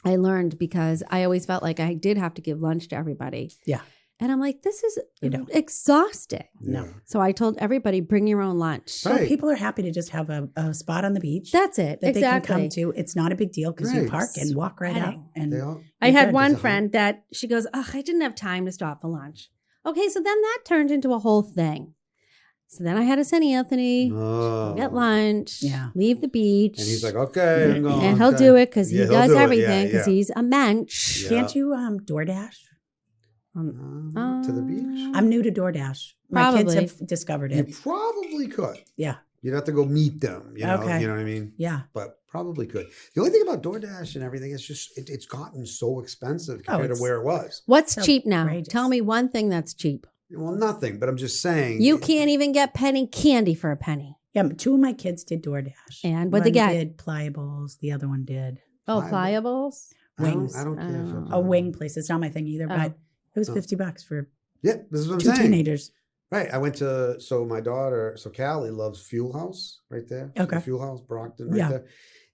I learned, because I always felt like I did have to give lunch to everybody. Yeah. And I'm like, this is You don't. exhausting. No. Yeah. So I told everybody, bring your own lunch. Right. Well, people are happy to just have a spot on the beach That's it. that they can come Exactly. to. It's not a big deal because you Right. park and walk right out. Wedding. And They all, I You're had good. one Is it friend that she goes, oh, I didn't have time to stop for lunch. Okay, so then that turned into a whole thing. So then I had to send Anthony, oh. get lunch, Yeah. leave the beach. And he's like, okay, I'm going. and he'll okay. do it because he Yeah, he'll does do it. everything Yeah, because yeah. he's a mensch. Yeah. can't you DoorDash? To the beach? I'm new to DoorDash. My kids Probably. have discovered You it. probably could. Yeah. You'd have to go meet them. You know, Okay. you know what I mean? Yeah. But probably could. The only thing about DoorDash and everything is just it's gotten so expensive compared to it's- where it was. What's So cheap now? outrageous. Tell me one thing that's cheap. Well, nothing. But I'm just saying. You can't even get penny candy for a penny. Yeah. But two of my kids did DoorDash. And what'd they One get? did Pliables. The other one did Oh, Pliable. pliables? wings. I don't care. if A wing place. It's not my thing either, Oh. but it was Oh. $50 for Yeah, this is what I'm two saying. teenagers. Right. I went to, so my daughter, so Callie loves Fuel House right there. So the Okay. Fuel House, Brockton right Yeah. there.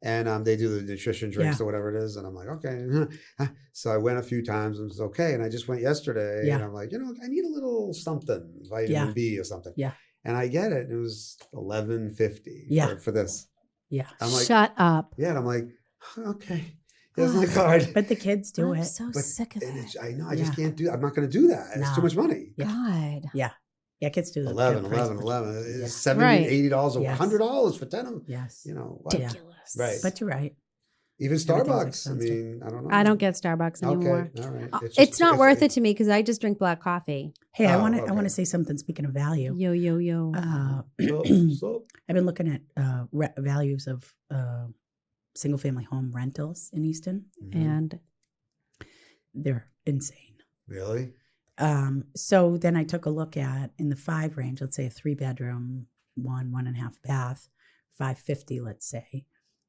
And they do the nutrition drinks Yeah. or whatever it is. And I'm like, okay. So I went a few times and it was okay. And I just went yesterday Yeah. and I'm like, I need a little something, vitamin Yeah. B or something. Yeah. And I get it. And it was $11.50 Yeah. for this. Yeah. I'm like, Shut up. yeah. And I'm like, okay. Here's my card. But the kids do I'm it. so But- sick of and it. I know. I just Yeah. can't do. I'm not going to do that. It's too No. much money. Yeah. God. Yeah, kids do that. 11, They're price 11, much. 11. Yeah. It's $70, Right. $80, Yes. $100 for 10 of them. Yes. What? Yeah. Ridiculous. Right. But you're right. Even Everything's Starbucks. I expensive. mean, I don't know. I don't get Starbucks anymore. Okay, all right. It's not worth it to me because I just drink black coffee. Hey, I Oh, want okay. to say something. Speaking of value, Yo, yo, yo. So, I've been looking at values of single family home rentals in Easton. And They're insane. really? So then I took a look at in the 5 range, let's say a 3-bedroom, 1.5 bath, $550, let's say,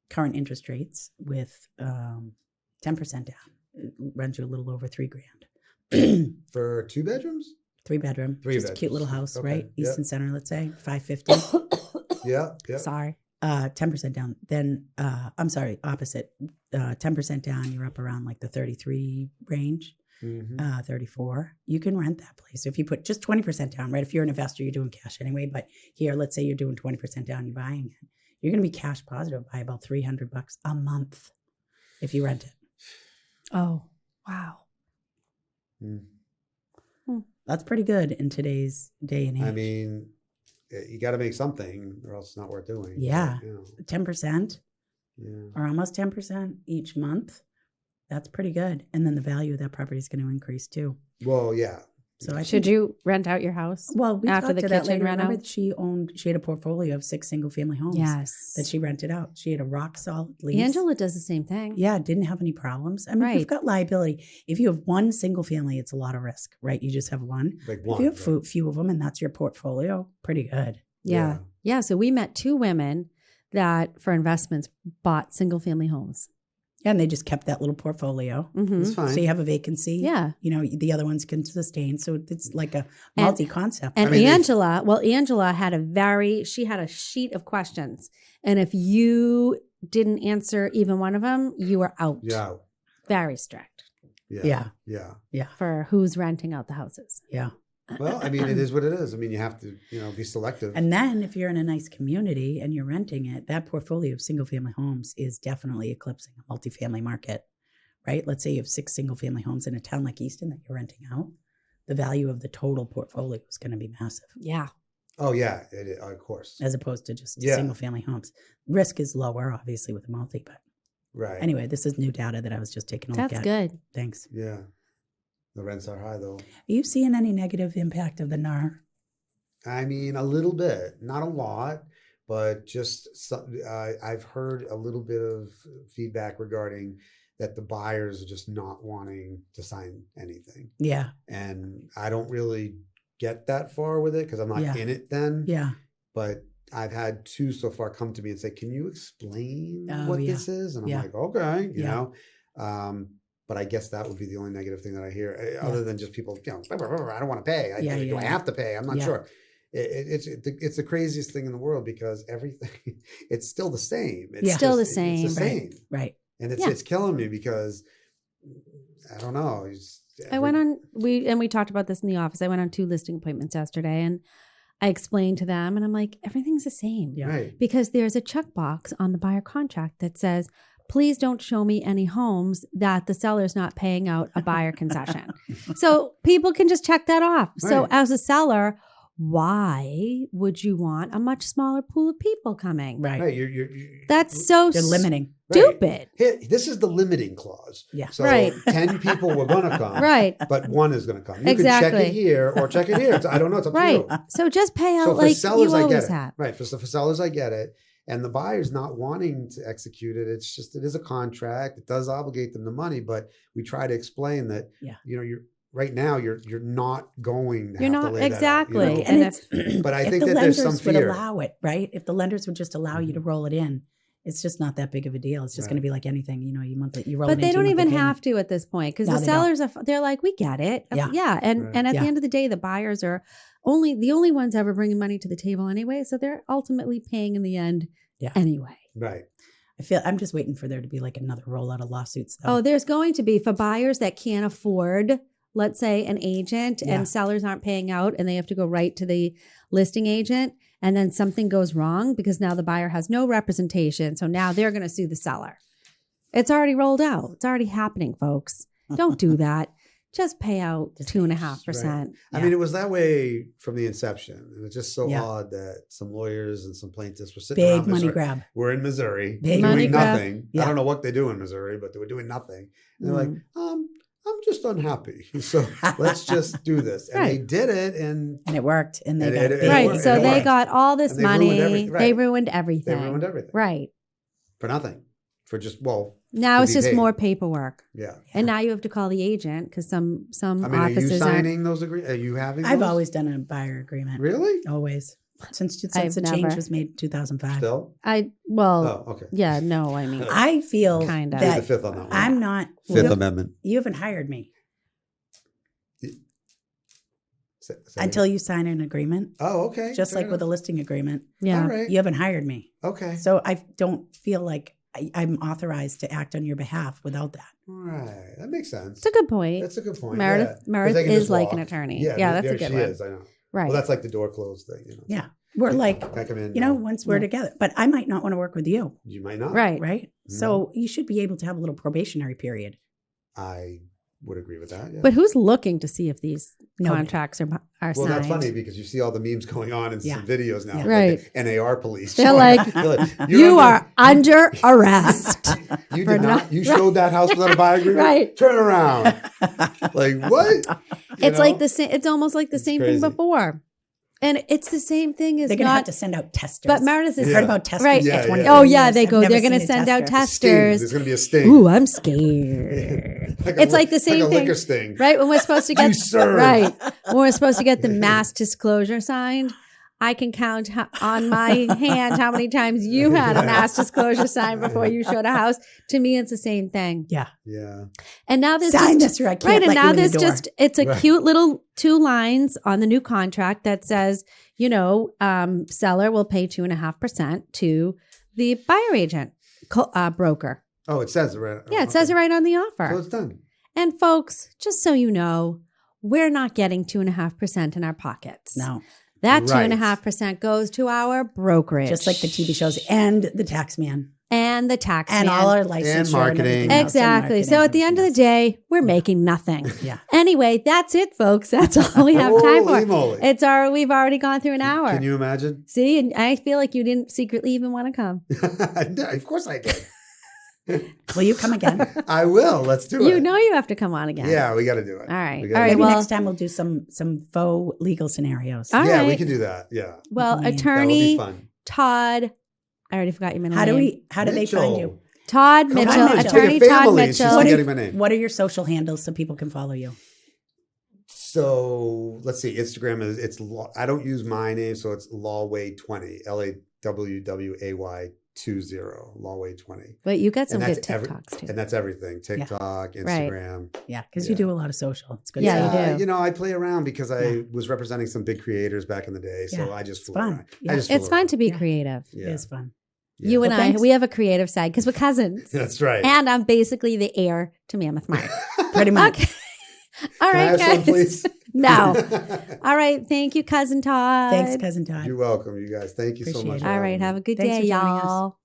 current interest rates with 10% down, it runs you a little over $3,000. For 2 bedrooms? 3-bedroom, Three just a cute bedrooms. little house, Okay, right? yep. Easton Center, let's say, $550. Yeah, yeah. sorry. 10% down. Then, I'm sorry, opposite. 10% down, you're up around like the 33 range. Mhm. 34. You can rent that place if you put just 20% down, right? If you're an investor, you're doing cash anyway. But here, let's say you're doing 20% down, you're buying it. You're going to be cash positive by about $300 a month if you rent it. Oh, wow. Mm. That's pretty good in today's day and age. I mean, you got to make something or else it's not worth doing. Yeah. But, 10% yeah. or almost 10% each month. That's pretty good. And then the value of that property is going to increase too. Well, yeah. So I Should think- you rent out your house? Well, we after talked the to that kitchen later. Remember, reno? she had a portfolio of 6 single family homes. Yes. That she rented out. She had a rock solid lease. Angela does the same thing. Yeah, didn't have any problems. I mean, Right. you've got liability. If you have one single family, it's a lot of risk, right? You just have one. Like If one. you have few of them and that's your portfolio, pretty good. Yeah. Yeah. So we met 2 women that for investments bought single family homes. Yeah, and they just kept that little portfolio. Mm-hmm. It's fine. So you have a vacancy. Yeah. You know, the other ones can sustain. So it's like a And- multi-concept. And I mean, Angela had she had a sheet of questions. And if you didn't answer even one of them, you were out. Yeah. Very strict Yeah. Yeah. Yeah. for who's renting out the houses. Yeah. Well, I mean, it is what it is. I mean, you have to, be selective. And then if you're in a nice community and you're renting it, that portfolio of single family homes is definitely eclipsing a multifamily market, right? Let's say you have 6 single family homes in a town like Easton that you're renting out. The value of the total portfolio is going to be massive Yeah. Oh, yeah. Of course. as opposed to just Yeah. single family homes. Risk is lower, obviously, with a multi, but Right. anyway, this is new data that I was just taking a look That's at. good. Thanks. Yeah. The rents are high, though. Are you seeing any negative impact of the NAR? I mean, a little bit, not a lot, but just some, I've heard a little bit of feedback regarding that the buyers are just not wanting to sign anything. Yeah. And I don't really get that far with it because I'm not Yeah. in it then. Yeah. But I've had 2 so far come to me and say, can you explain Oh, what yeah. this is? And I'm Yeah. like, okay, you Yeah. know. But I guess that would be the only negative thing that I hear, other than just people, I don't want to pay. Do I have to pay? I'm not sure. It's the craziest thing in the world because everything, it's still the same. It's still the same. It's the same. Right. And it's killing me because I don't know. We talked about this in the office. I went on 2 listing appointments yesterday, and I explained to them, and I'm like, everything's the same. Yeah. Right. Because there's a checkbox on the buyer contract that says, please don't show me any homes that the seller's not paying out a buyer concession. So people can just check that off. Right. So as a seller, why would you want a much smaller pool of people coming? Right. Right. That's so They're limiting. stupid. Here, this is the limiting clause. Yeah. So Right. 10 people were going to come. Right. But 1 is going to come. You Exactly. can check it here or check it here. I don't know. It's up Right. to you. So just pay out So for like sellers, you I get always it. have. Right. For sellers, I get it. And the buyer's not wanting to execute it. It's just, it is a contract. It does obligate them the money, but we try to explain that, you're right now, you're not going to You're have not to lay exactly. that out, And And it's, But I if think the that there's some lenders would fear. allow it, right? If the lenders would just allow you to roll it in, it's just not that big of a deal. It's just Right. going to be like anything, you roll it But they into don't a even monthly have to at this point because No, the they sellers they're like, we get it. Yeah. And Right. and at Yeah. the end of the day, the buyers are the only ones ever bringing money to the table anyway. So they're ultimately paying in the end anyway. Right. I'm just waiting for there to be like another rollout of lawsuits though. Oh, there's going to be for buyers that can't afford, let's say, an agent Yeah. and sellers aren't paying out and they have to go right to the listing agent and then something goes wrong because now the buyer has no representation. So now they're going to sue the seller. It's already rolled out. It's already happening, folks. Don't do that. Just pay out 2.5%. I mean, it was that way from the inception. And it's just so Yeah. odd that some lawyers and some plaintiffs were sitting Big around money Missouri. grab. We're in Missouri Big doing money grab. nothing. Yeah. I don't know what they do in Missouri, but they were doing nothing. And they're like, I'm just unhappy. So let's just do this. And they Right. did it. And And it worked. And they And got it- big. and it Right. worked. So It they worked. got all this And they money. ruined everything. They Right. ruined everything. they ruined everything. Right. For nothing. For just, Now to it's be just paid. more paperwork. yeah. And now you have to call the agent because some I mean, are you offices aren't. signing those agreements? Are you having I've those? always done a buyer agreement. Really? Always. Since I've the change never. was made in 2005. Still? Well, Oh, okay. yeah, no, I mean, I feel Kind of. Plead that the fifth on that one. I'm not. Fifth Amendment. You haven't hired me Say until you sign an agreement, Oh, okay. just Fair like with a enough. listing agreement. yeah. All right. You haven't hired me. Okay. So I don't feel like I'm authorized to act on your behalf without that. All right. That makes sense. It's a good point. That's a good point. Meredith, yeah. 'Cause Meredith they can is just like walk. an attorney. Yeah, Yeah, that's a there good she one. is. I know. Right. Well, that's like the door closed thing. Yeah. We're like, Can I come in? you know, once we're together, but I might not want to work with you. You might not. Right. Right. So you should be able to have a little probationary period. I would agree with that. Yeah. But who's looking to see if these Nobody. contracts are well, signed? that's funny because you see all the memes going on in Yeah. some videos now. Yeah. like Right. the NAR police. They're like, you are under arrest. You for did not. not- You showed that house without a buyer agreement. Right. Turn around. Like what? It's like the same. It's almost like the It's same crazy. thing before, and it's the same thing as They're going to have not. to send out testers. But Meredith is I've Yeah. heard about testers Right. for Yeah, 20 yeah. Oh yeah, years. they I've go. never They're going to seen a send out tester. Sting. testers. There's going to be a sting. Ooh, I'm scared. It's like the same like a thing. liquor sting. Right when we're supposed to You get serve. right when we're supposed to get the mass disclosure signed, I can count on my hand how many times you had a mass disclosure signed before you showed a house. To me, it's the same thing. Yeah. Yeah. And now there's Sign just, this or I can't right, and let now you in the there's door. just it's a Right. cute little 2 lines on the new contract that says, seller will pay 2.5% to the buyer agent broker. Oh, it says it right. Yeah, it says it right on the offer. So it's done. And folks, just so you know, we're not getting 2.5% in our pockets. No. That Right. 2.5% goes to our brokerage. Just like the TV shows and the tax man and the tax and man. all our licensure and marketing. everything else, and Exactly. So marketing. at the end of the day, we're making nothing. Yeah. Anyway, that's it, folks. That's all we have time Holy for. moly. We've already gone through an hour. Can you imagine? See, and I feel like you didn't secretly even want to come. Of course I did. Will you come again? I will. Let's do it. You know you have to come on again. Yeah, we got to do it. All right. We gotta All right. do Maybe it. Well- next time we'll do some faux legal scenarios. All yeah, we right. can do that. Yeah. Well, Yeah. That will be attorney fun. Todd, I already forgot your middle How name. do they find you? Todd Come on, Mitchell, it's like a attorney Todd family and she's Mitchell. forgetting my name. What are your social handles so people can follow you? So let's see. Instagram is I don't use my name, so it's Lawway20, LAWWAY Lawway 20. But you got some And good that's TikToks too. And that's everything. TikTok, Instagram. Yeah, because you do a lot of social. It's good. Yeah, stuff. you do. You know, I play around because I was representing some big creators back in the day. So Yeah, I just it's fool fun. around. Yeah. I just fool It's fun around. to be Yeah. creative. Yeah. It is fun. Yeah. You and Well, I, thanks. we have a creative side because we're cousins. That's right. And I'm basically the heir to Mammoth Mart. Pretty much. Okay. All Can I right, have guys. some, please? No. All right. Thank you, Cousin Todd. Thanks, Cousin Todd. You're welcome, you guys. Thank you so Appreciate much. it. for All having right. me. Have a good Thanks day, for joining us. y'all.